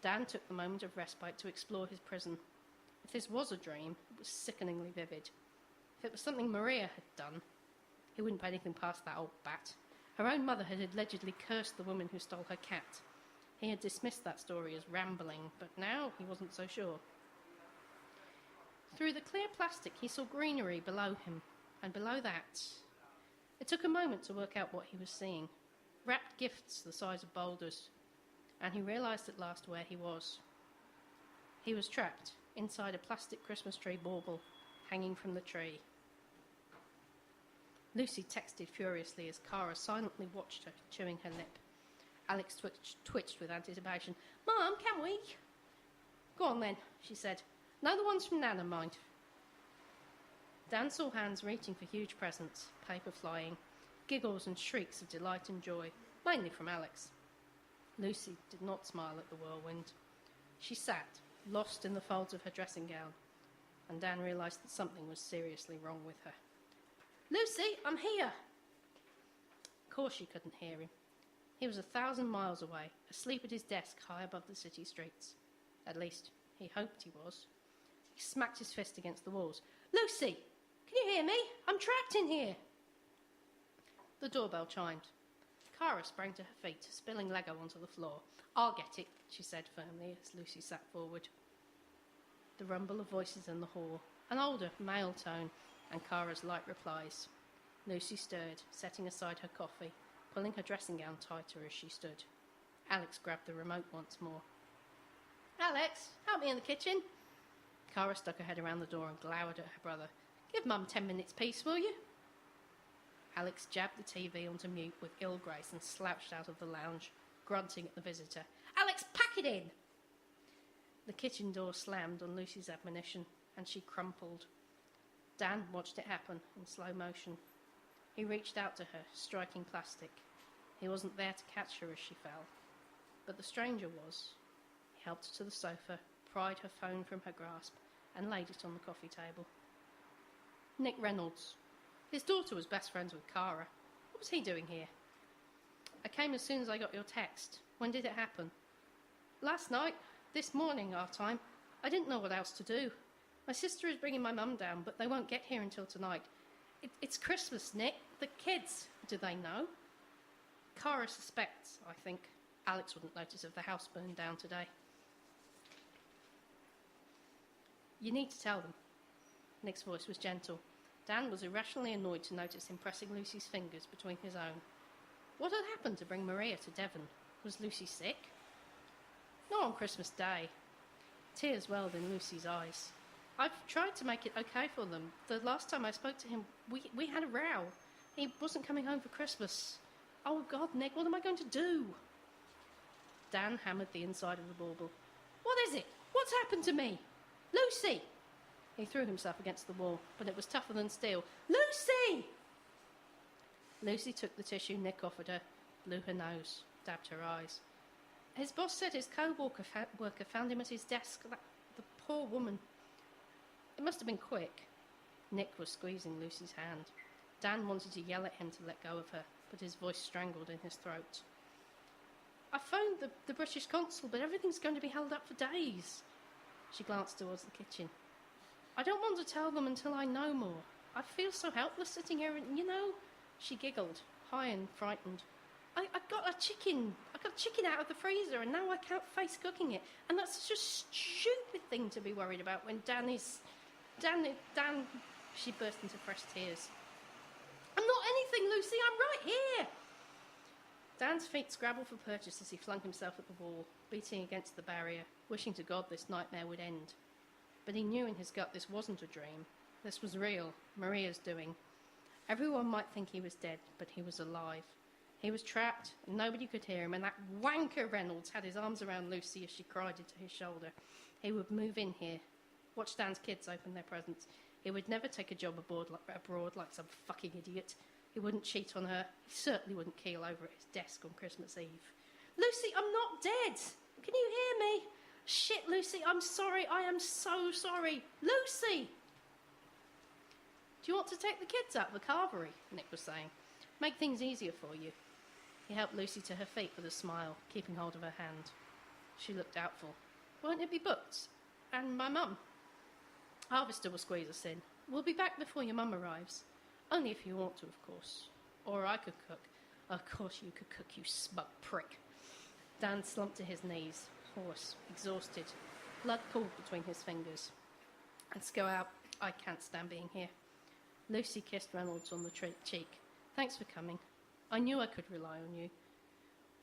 Dan took the moment of respite to explore his prison. If this was a dream, it was sickeningly vivid. If it was something Maria had done, he wouldn't put anything past that old bat. Her own mother had allegedly cursed the woman who stole her cat. He had dismissed that story as rambling, but now he wasn't so sure. Through the clear plastic, he saw greenery below him, and below that... It took a moment to work out what he was seeing. Wrapped gifts the size of boulders, and he realised at last where he was. He was trapped inside a plastic Christmas tree bauble, hanging from the tree. Lucy texted furiously as Cara silently watched her, chewing her lip. Alex twitched with anticipation. Mum, can we? Go on then, she said. No, the ones from Nana, mind. Dan saw hands reaching for huge presents, paper flying, giggles and shrieks of delight and joy, mainly from Alex. Lucy did not smile at the whirlwind. She sat, lost in the folds of her dressing gown, and Dan realised that something was seriously wrong with her. Lucy, I'm here! Of course she couldn't hear him. He was 1,000 miles away, asleep at his desk high above the city streets. At least, he hoped he was. He smacked his fist against the walls. Lucy, can you hear me? I'm trapped in here! The doorbell chimed. Cara sprang to her feet, spilling Lego onto the floor. I'll get it, she said firmly as Lucy sat forward. The rumble of voices in the hall, an older male tone, and Cara's light replies. Lucy stirred, setting aside her coffee, pulling her dressing gown tighter as she stood. Alex grabbed the remote once more. Alex, help me in the kitchen. Cara stuck her head around the door and glowered at her brother. Give Mum 10 minutes peace, will you? Alex jabbed the TV onto mute with ill grace and slouched out of the lounge, grunting at the visitor. Alex, pack it in! The kitchen door slammed on Lucy's admonition, and she crumpled. Dan watched it happen in slow motion. He reached out to her, striking plastic. He wasn't there to catch her as she fell. But the stranger was. He helped her to the sofa, pried her phone from her grasp, and laid it on the coffee table. Nick Reynolds. His daughter was best friends with Cara. What was he doing here? I came as soon as I got your text. When did it happen? Last night. This morning, our time. I didn't know what else to do. My sister is bringing my mum down, but they won't get here until tonight. It's Christmas, Nick. The kids, do they know? Cara suspects, I think. Alex wouldn't notice if the house burned down today. You need to tell them. Nick's voice was gentle. Dan was irrationally annoyed to notice him pressing Lucy's fingers between his own. What had happened to bring Maria to Devon? Was Lucy sick? Not on Christmas Day. Tears welled in Lucy's eyes. I've tried to make it okay for them. The last time I spoke to him, we had a row. He wasn't coming home for Christmas. Oh, God, Nick, what am I going to do? Dan hammered the inside of the bauble. What is it? What's happened to me? Lucy! He threw himself against the wall, but it was tougher than steel. Lucy! Lucy took the tissue Nick offered her, blew her nose, dabbed her eyes. His boss said his co-worker found him at his desk. The poor woman. It must have been quick. Nick was squeezing Lucy's hand. Dan wanted to yell at him to let go of her, but his voice strangled in his throat. I phoned the British consul, but everything's going to be held up for days. She glanced towards the kitchen. I don't want to tell them until I know more. I feel so helpless sitting here and, She giggled, high and frightened. I got chicken out of the freezer and now I can't face cooking it. And that's such a stupid thing to be worried about when Dan... She burst into fresh tears. I'm not anything, Lucy, I'm right here. Dan's feet scrabbled for purchase as he flung himself at the wall, beating against the barrier, wishing to God this nightmare would end. But he knew in his gut this wasn't a dream. This was real, Maria's doing. Everyone might think he was dead, but he was alive. He was trapped, and nobody could hear him, and that wanker Reynolds had his arms around Lucy as she cried into his shoulder. He would move in here, watch Dan's kids open their presents. He would never take a job abroad like some fucking idiot. He wouldn't cheat on her. He certainly wouldn't keel over at his desk on Christmas Eve. Lucy, I'm not dead. Can you hear me? Shit, Lucy, I'm sorry. I am so sorry. Lucy! Do you want to take the kids out of the carvery? Nick was saying. Make things easier for you. He helped Lucy to her feet with a smile, keeping hold of her hand. She looked doubtful. Won't it be booked? And my mum? Harvester will squeeze us in. We'll be back before your mum arrives. Only if you want to, of course. Or I could cook. Of course you could cook, you smug prick. Dan slumped to his knees, hoarse, exhausted. Blood pooled between his fingers. Let's go out. I can't stand being here. Lucy kissed Reynolds on the cheek. Thanks for coming. I knew I could rely on you.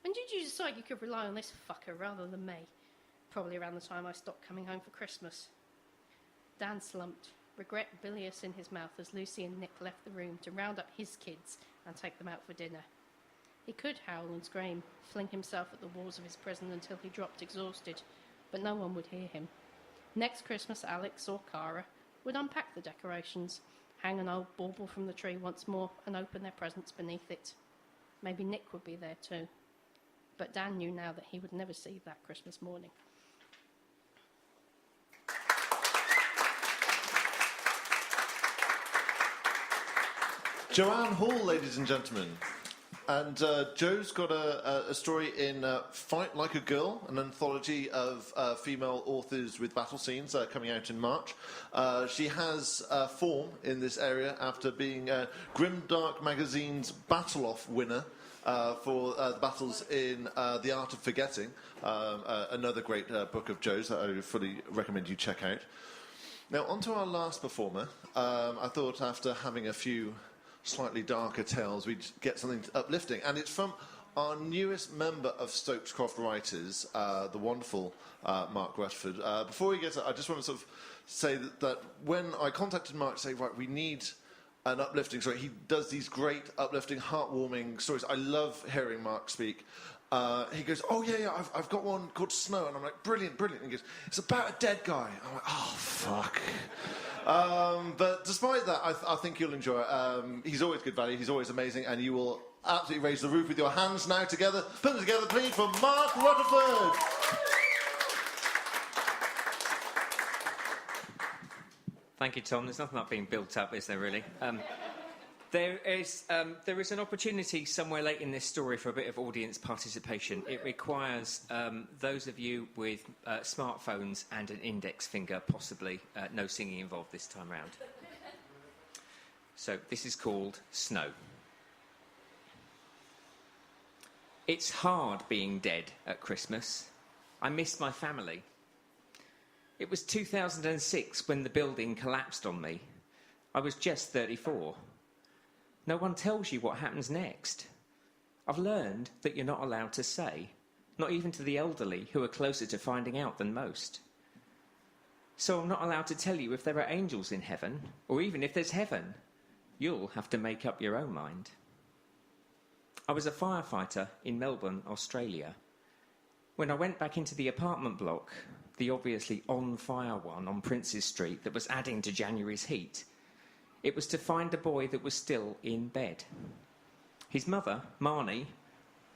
When did you decide you could rely on this fucker rather than me? Probably around the time I stopped coming home for Christmas. Dan slumped, regret bilious in his mouth as Lucy and Nick left the room to round up his kids and take them out for dinner. He could howl and scream, fling himself at the walls of his prison until he dropped exhausted, but no one would hear him. Next Christmas, Alex or Cara would unpack the decorations, hang an old bauble from the tree once more and open their presents beneath it. Maybe Nick would be there too. But Dan knew now that he would never see that Christmas morning. Joanne Hall, ladies and gentlemen. And Joe's got a story in Fight Like a Girl, an anthology of female authors with battle scenes coming out in March. She has form in this area after being Grimdark Magazine's Battle Off winner for the battles in The Art of Forgetting, another great book of Joe's that I fully recommend you check out. Now, on to our last performer. I thought after having a few slightly darker tales, we'd get something uplifting. And it's from our newest member of Stokes Croft Writers, the wonderful Mark Rutterford. Before we get to, I just want to sort of say that when I contacted Mark to say, right, we need an uplifting story, he does these great, uplifting, heartwarming stories. I love hearing Mark speak. He goes, oh, yeah, I've got one called Snow. And I'm like, brilliant. And he goes, it's about a dead guy. I'm like, oh, fuck. But despite that, I think you'll enjoy it. He's always good value. He's always amazing. And you will absolutely raise the roof with your hands now together. Put them together, please, for Mark Rutterford. Thank you, Tom. There's nothing like being built up, is there, really? There is an opportunity somewhere late in this story for a bit of audience participation. It requires those of you with smartphones and an index finger, possibly. No singing involved this time round. So this is called Snow. It's hard being dead at Christmas. I miss my family. It was 2006 when the building collapsed on me. I was just 34. No one tells you what happens next. I've learned that you're not allowed to say, not even to the elderly who are closer to finding out than most. So I'm not allowed to tell you if there are angels in heaven, or even if there's heaven. You'll have to make up your own mind. I was a firefighter in Melbourne, Australia. When I went back into the apartment block, the obviously on-fire one on Princes Street that was adding to January's heat, it was to find a boy that was still in bed. His mother, Marnie,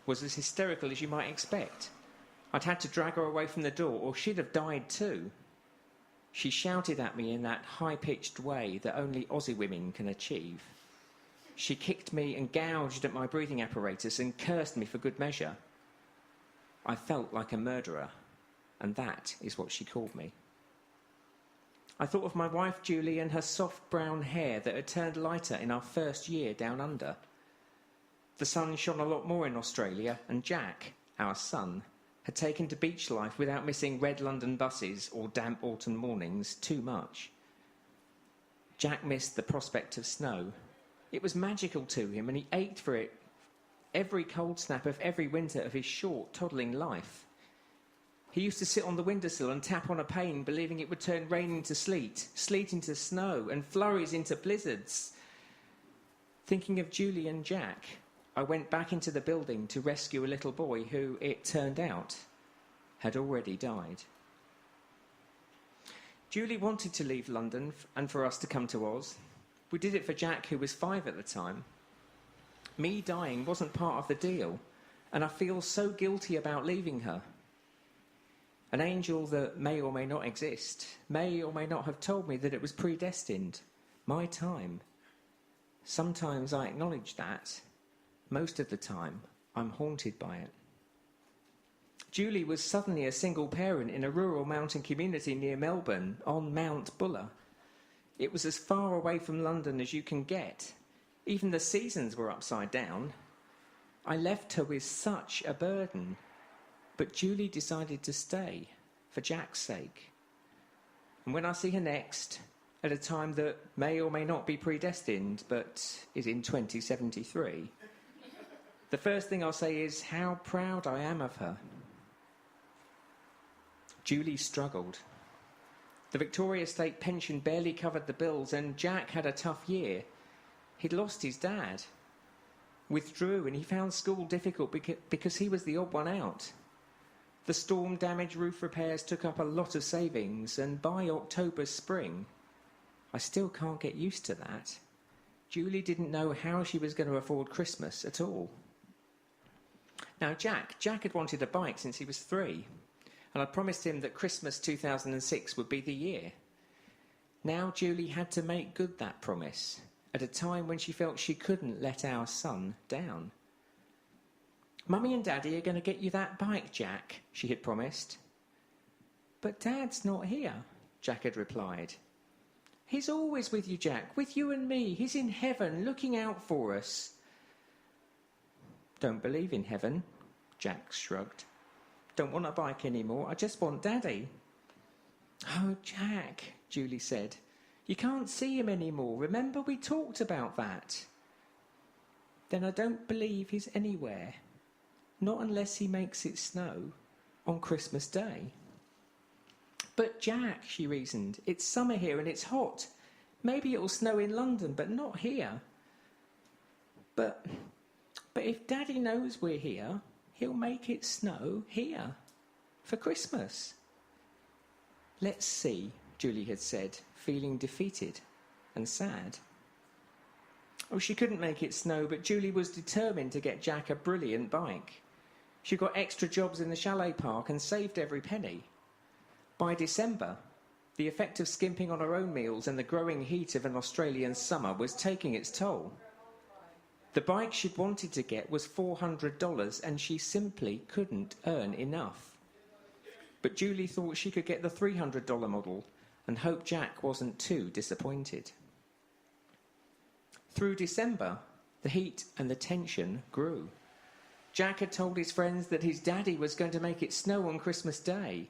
was as hysterical as you might expect. I'd had to drag her away from the door, or she'd have died too. She shouted at me in that high-pitched way that only Aussie women can achieve. She kicked me and gouged at my breathing apparatus and cursed me for good measure. I felt like a murderer, and that is what she called me. I thought of my wife Julie and her soft brown hair that had turned lighter in our first year down under. The sun shone a lot more in Australia, and Jack, our son, had taken to beach life without missing red London buses or damp autumn mornings too much. Jack missed the prospect of snow. It was magical to him, and he ached for it every cold snap of every winter of his short, toddling life. He used to sit on the windowsill and tap on a pane, believing it would turn rain into sleet, sleet into snow, and flurries into blizzards. Thinking of Julie and Jack, I went back into the building to rescue a little boy who, it turned out, had already died. Julie wanted to leave London and for us to come to Oz. We did it for Jack, who was 5 at the time. Me dying wasn't part of the deal, and I feel so guilty about leaving her. An angel that may or may not exist, may or may not have told me that it was predestined, my time. Sometimes I acknowledge that. Most of the time, I'm haunted by it. Julie was suddenly a single parent in a rural mountain community near Melbourne, on Mount Buller. It was as far away from London as you can get. Even the seasons were upside down. I left her with such a burden, but Julie decided to stay, for Jack's sake. And when I see her next, at a time that may or may not be predestined, but is in 2073, the first thing I'll say is how proud I am of her. Julie struggled. The Victoria State pension barely covered the bills, and Jack had a tough year. He'd lost his dad, withdrew, and he found school difficult because he was the odd one out. The storm-damaged roof repairs took up a lot of savings, and by October's spring, I still can't get used to that. Julie didn't know how she was going to afford Christmas at all. Now, Jack had wanted a bike since he was 3, and I promised him that Christmas 2006 would be the year. Now Julie had to make good that promise, at a time when she felt she couldn't let our son down. Mummy and Daddy are going to get you that bike, Jack, she had promised. But Dad's not here, Jack had replied. He's always with you, Jack, with you and me. He's in heaven, looking out for us. Don't believe in heaven, Jack shrugged. Don't want a bike anymore, I just want Daddy. Oh, Jack, Julie said. You can't see him anymore. Remember we talked about that? Then I don't believe he's anywhere. Not unless he makes it snow on Christmas Day. But Jack, she reasoned, it's summer here and it's hot. Maybe it'll snow in London, but not here. But if Daddy knows we're here, he'll make it snow here for Christmas. Let's see, Julie had said, feeling defeated and sad. Oh, she couldn't make it snow, but Julie was determined to get Jack a brilliant bike. She got extra jobs in the chalet park and saved every penny. By December, the effect of skimping on her own meals and the growing heat of an Australian summer was taking its toll. The bike she'd wanted to get was $400, and she simply couldn't earn enough. But Julie thought she could get the $300 model and hoped Jack wasn't too disappointed. Through December, the heat and the tension grew. Jack had told his friends that his daddy was going to make it snow on Christmas Day.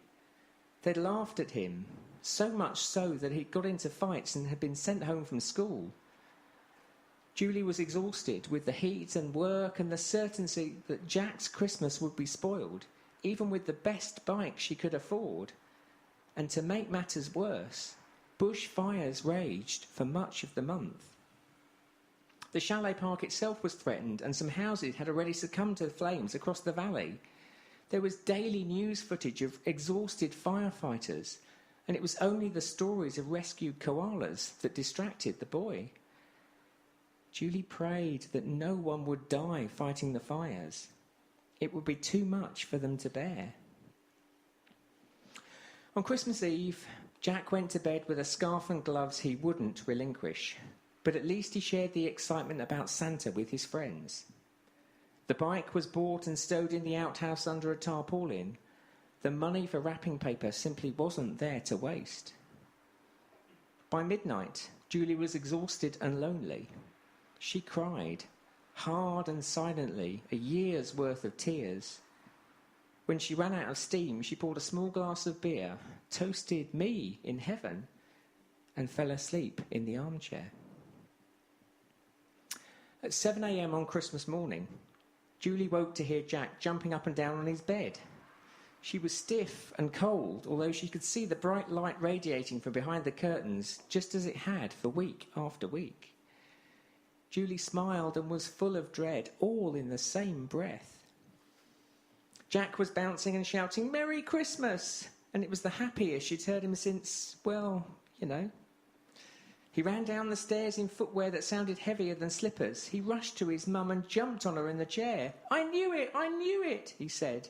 They'd laughed at him, so much so that he'd got into fights and had been sent home from school. Julie was exhausted with the heat and work and the certainty that Jack's Christmas would be spoiled, even with the best bike she could afford. And to make matters worse, bush fires raged for much of the month. The chalet park itself was threatened, and some houses had already succumbed to flames across the valley. There was daily news footage of exhausted firefighters, and it was only the stories of rescued koalas that distracted the boy. Julie prayed that no one would die fighting the fires. It would be too much for them to bear. On Christmas Eve, Jack went to bed with a scarf and gloves he wouldn't relinquish, but at least he shared the excitement about Santa with his friends. The bike was bought and stowed in the outhouse under a tarpaulin. The money for wrapping paper simply wasn't there to waste. By midnight, Julie was exhausted and lonely. She cried, hard and silently, a year's worth of tears. When she ran out of steam, she poured a small glass of beer, toasted me in heaven, and fell asleep in the armchair. At 7 a.m. on Christmas morning, Julie woke to hear Jack jumping up and down on his bed. She was stiff and cold, although she could see the bright light radiating from behind the curtains, just as it had for week after week. Julie smiled and was full of dread, all in the same breath. Jack was bouncing and shouting, "Merry Christmas!" and it was the happiest she'd heard him since, well, you know. He ran down the stairs in footwear that sounded heavier than slippers. He rushed to his mum and jumped on her in the chair. "I knew it," he said,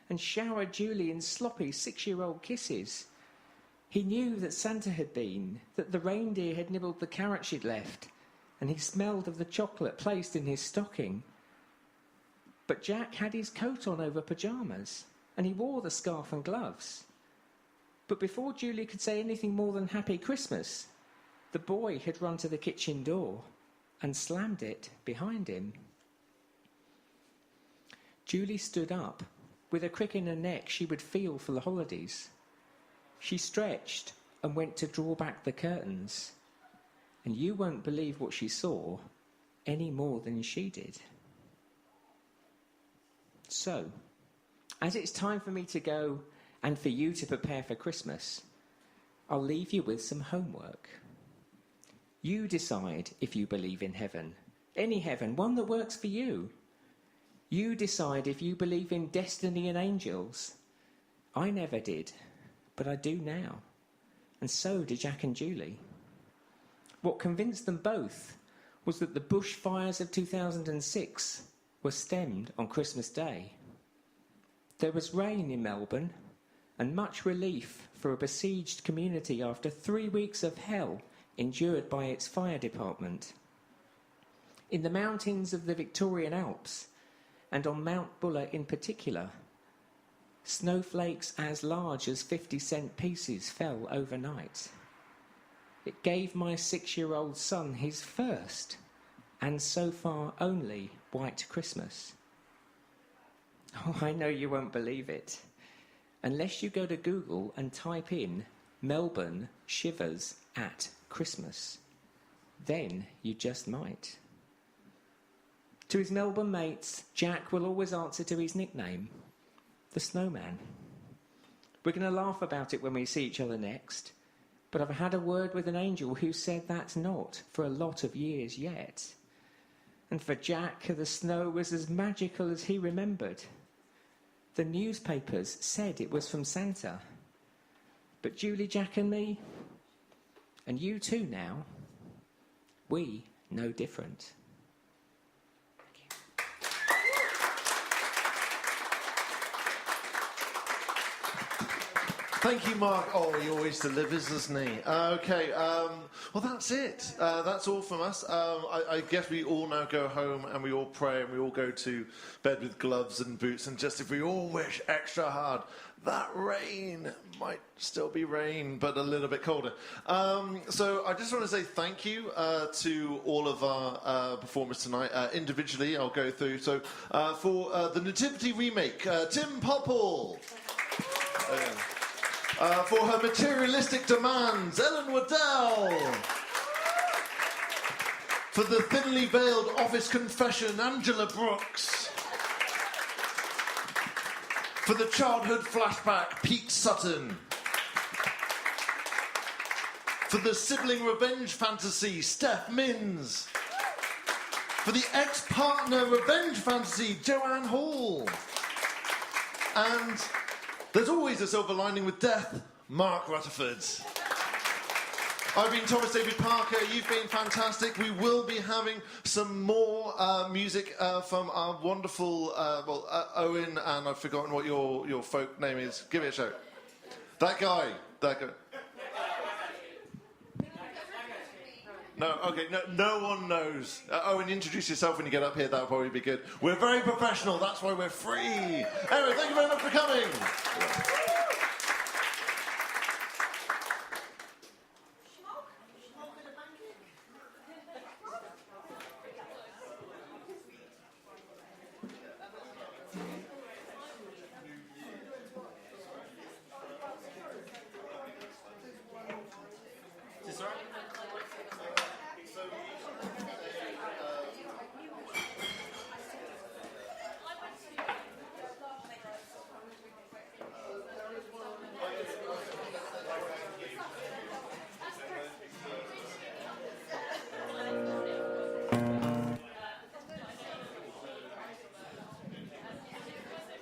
and showered Julie in sloppy 6-year-old kisses. He knew that Santa had been, that the reindeer had nibbled the carrot she'd left, and he smelled of the chocolate placed in his stocking. But Jack had his coat on over pyjamas, and he wore the scarf and gloves. But before Julie could say anything more than Happy Christmas, the boy had run to the kitchen door and slammed it behind him. Julie stood up. With a crick in her neck she would feel for the holidays. She stretched and went to draw back the curtains. And you won't believe what she saw any more than she did. So, as it's time for me to go and for you to prepare for Christmas, I'll leave you with some homework. You decide if you believe in heaven. Any heaven, one that works for you. You decide if you believe in destiny and angels. I never did, but I do now. And so did Jack and Julie. What convinced them both was that the bushfires of 2006 were stemmed on Christmas Day. There was rain in Melbourne and much relief for a besieged community after 3 weeks of hell endured by its fire department. In the mountains of the Victorian Alps, and on Mount Buller in particular, snowflakes as large as 50-cent pieces fell overnight. It gave my 6-year-old son his first, and so far only, white Christmas. Oh, I know you won't believe it. Unless you go to Google and type in Melbourne shivers at Christmas. Then you just might. To his Melbourne mates, Jack will always answer to his nickname, the Snowman. We're going to laugh about it when we see each other next, but I've had a word with an angel who said that's not for a lot of years yet. And for Jack, the snow was as magical as he remembered. The newspapers said it was from Santa. But Julie, Jack and me, and you too now, we know different. Thank you, Mark. Oh, he always delivers, doesn't he? Okay, well, that's it. That's all from us. I guess we all now go home and we all pray and we all go to bed with gloves and boots. And just if we all wish extra hard, that rain might still be rain, but a little bit colder. So I just want to say thank you to all of our performers tonight. Individually, I'll go through. So for the Nativity remake, Tim Popple. For her materialistic demands, Ellen Waddell. For the thinly veiled office confession, Angela Brooks. For the childhood flashback, Pete Sutton. For the sibling revenge fantasy, Steph Minns. For the ex-partner revenge fantasy, Joanne Hall. And there's always a silver lining with death, Mark Rutterford. I've been Thomas David Parker, you've been fantastic. We will be having some more music from our wonderful, Owen, and I've forgotten what your folk name is. Give it a shout. That guy. No, okay, no one knows. Owen, introduce yourself when you get up here, that'll probably be good. We're very professional, that's why we're free. Anyway, thank you very much for coming.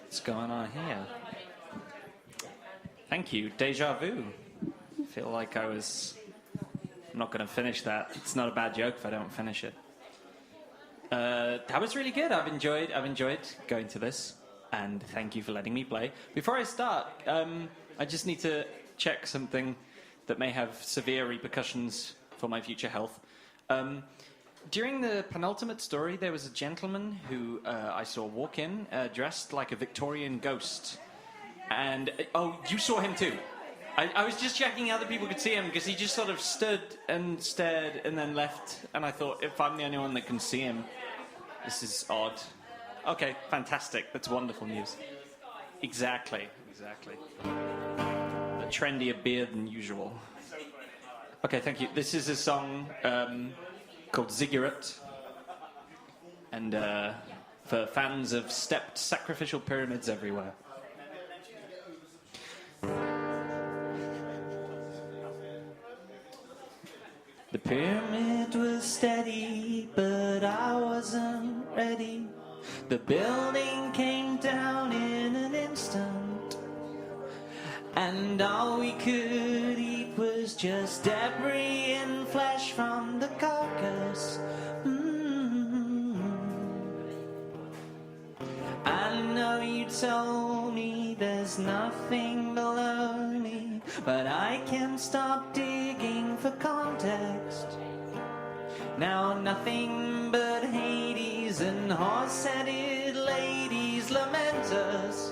What's going on here? Thank you. Deja vu. I feel like I'm not going to finish that. It's not a bad joke if I don't finish it. That was really good. I've enjoyed going to this, and thank you for letting me play. Before I start, I just need to check something that may have severe repercussions for my future health. During the penultimate story, there was a gentleman who I saw walk in, dressed like a Victorian ghost. And, oh, you saw him too. I was just checking other people could see him, because he just sort of stood and stared and then left. And I thought, if I'm the only one that can see him, this is odd. Okay, fantastic. That's wonderful news. Exactly. A trendier beard than usual. Okay, thank you. This is a song called Ziggurat, and for fans of stepped sacrificial pyramids everywhere. The pyramid was steady, but I wasn't ready. The building came down in an instant, and all we could eat was just debris and flesh from the carcass. I know you told me there's nothing below me, but I can't stop digging for context. Now nothing but Hades and horse-headed ladies lament us.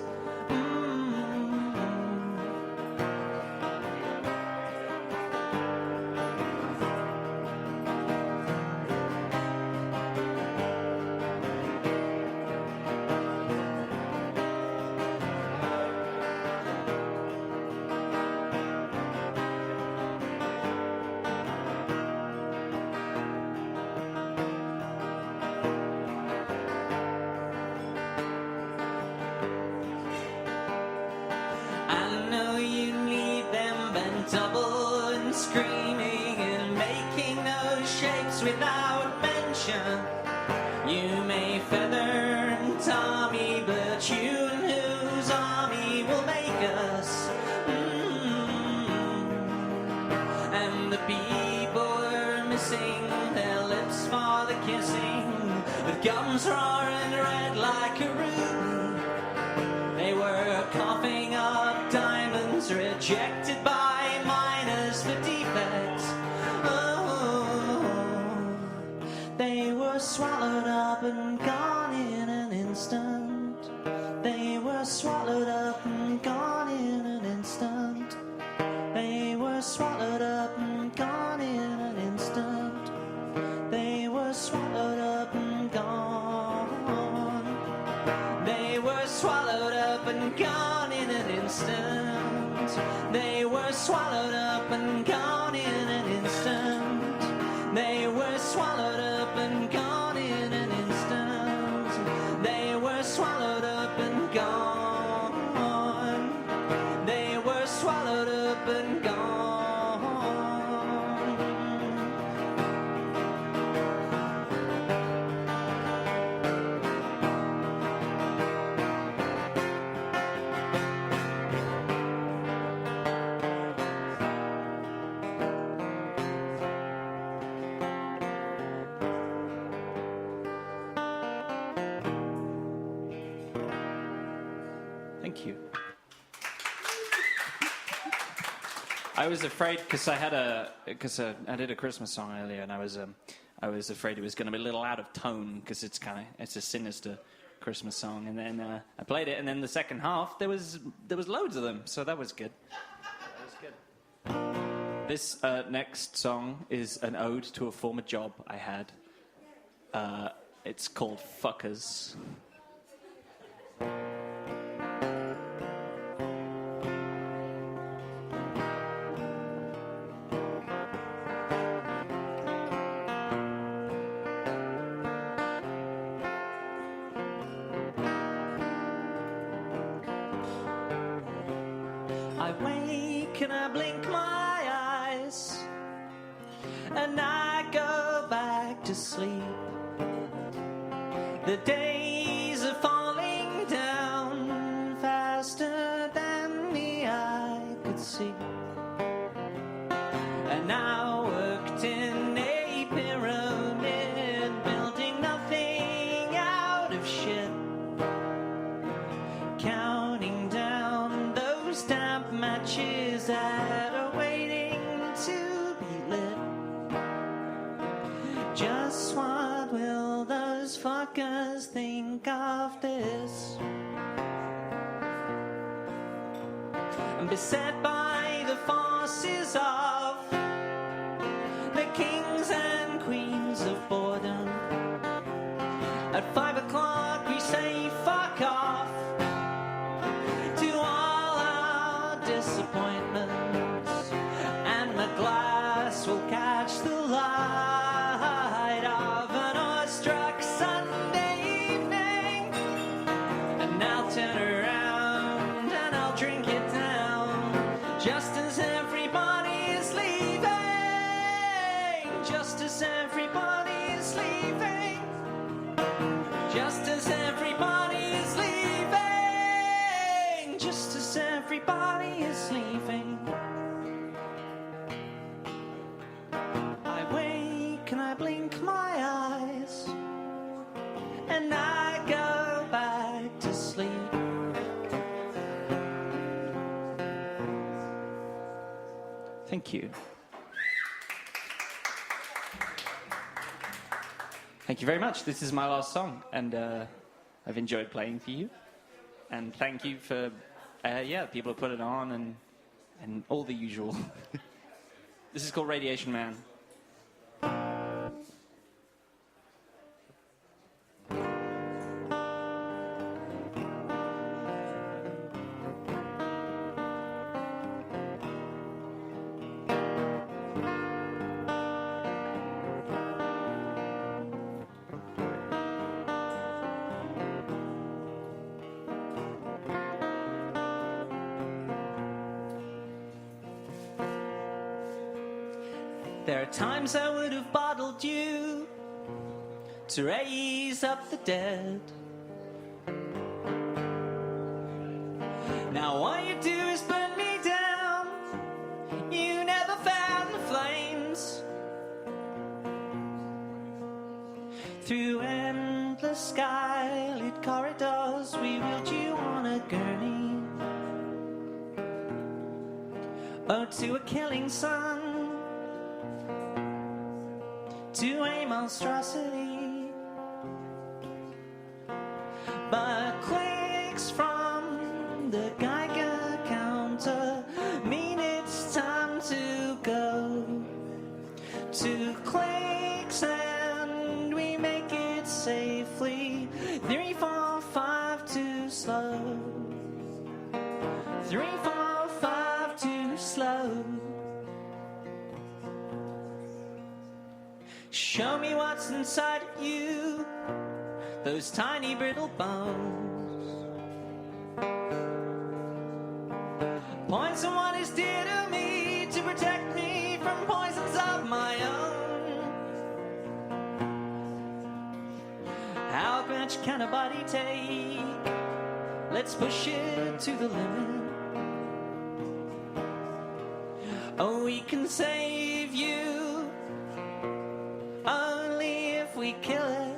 Double and screaming and making those shapes without mention. You may feather and Tommy, but you and whose army will make us? And the people are missing their lips for the kissing, with gums roaring red like a ruby. They were coughing up diamonds rejected by for defects. Oh, they were swallowed up and gone in an instant. They were swallowed up and gone in an instant. They were swallowed up and gone in an instant. They were swallowed up and gone. They were swallowed up and gone in an instant. They were swallowed up and gone in an instant. They were swallowed up and gone in an instant. They were swallowed up and gone. They were swallowed up and gone. Thank you. I was afraid because I did a Christmas song earlier, and I was afraid it was going to be a little out of tone because it's a sinister Christmas song. And then I played it, and then the second half there was loads of them, so that was good. This next song is an ode to a former job I had. It's called Fuckers. I wake and I blink my eyes, and I go back to sleep. The days are falling down faster than the eye could see. And I worked in a pyramid, building nothing out of shit, counting down those damp matches that are waiting to be lit. Just what will those fuckers think of this? I'm beset by the forces of the kings and queens of boredom. At 5 o'clock we say fuck off to all our disappointments, and my glass will catch the light of an awestruck Sunday evening, and I'll turn around and I'll drink it down just as everybody is leaving, just as everybody is leaving, just as everybody is leaving, just as everybody is leaving. I wake and I blink my eyes, and I go back to sleep. Thank you. Thank you very much. This is my last song, and I've enjoyed playing for you. And thank you for, people who put it on and all the usual. This is called Radiation Man. There are times I would have bottled you to raise up the dead. Now all you do is burn me down. You never found the flames. Through endless sky-lit corridors, we wheeled you on a gurney. Oh, to a killing sun, to a monstrosity, but clicks from the Geiger counter mean it's time to go. 2 clicks and we make it safely. 3, 4, 5 too slow. 3, 4, 5 Show me what's inside of you, those tiny brittle bones. Poison what is dear to me to protect me from poisons of my own. How much can a body take? Let's push it to the limit. Oh, we can save you only if we kill it.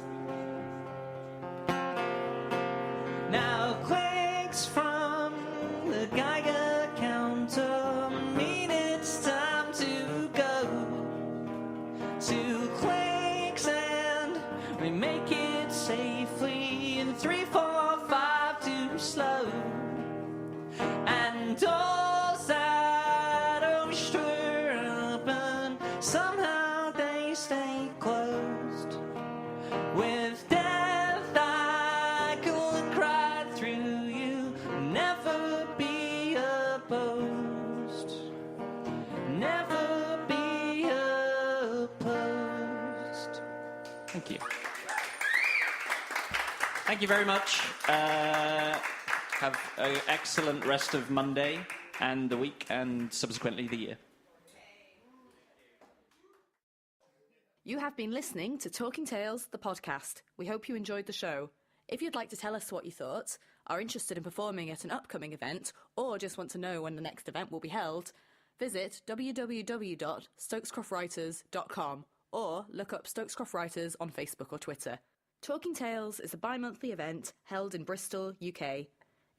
Now clicks from the Geiger counter mean it's time to go. 2 clicks and we make it safely. In 3, 4, 5 too slow. And doors that are open, somehow they stay closed. With death I could cry through you, never be opposed. Never be opposed. Thank you. Thank you very much. Have an excellent rest of Monday and the week and subsequently the year. You have been listening to Talking Tales, the podcast. We hope you enjoyed the show. If you'd like to tell us what you thought, are interested in performing at an upcoming event, or just want to know when the next event will be held, visit www.stokescroftwriters.com or look up Stokes Croft Writers on Facebook or Twitter. Talking Tales is a bi-monthly event held in Bristol, UK.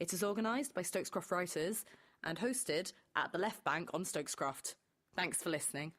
It is organised by Stokes Croft Writers and hosted at the Left Bank on Stokes Croft. Thanks for listening.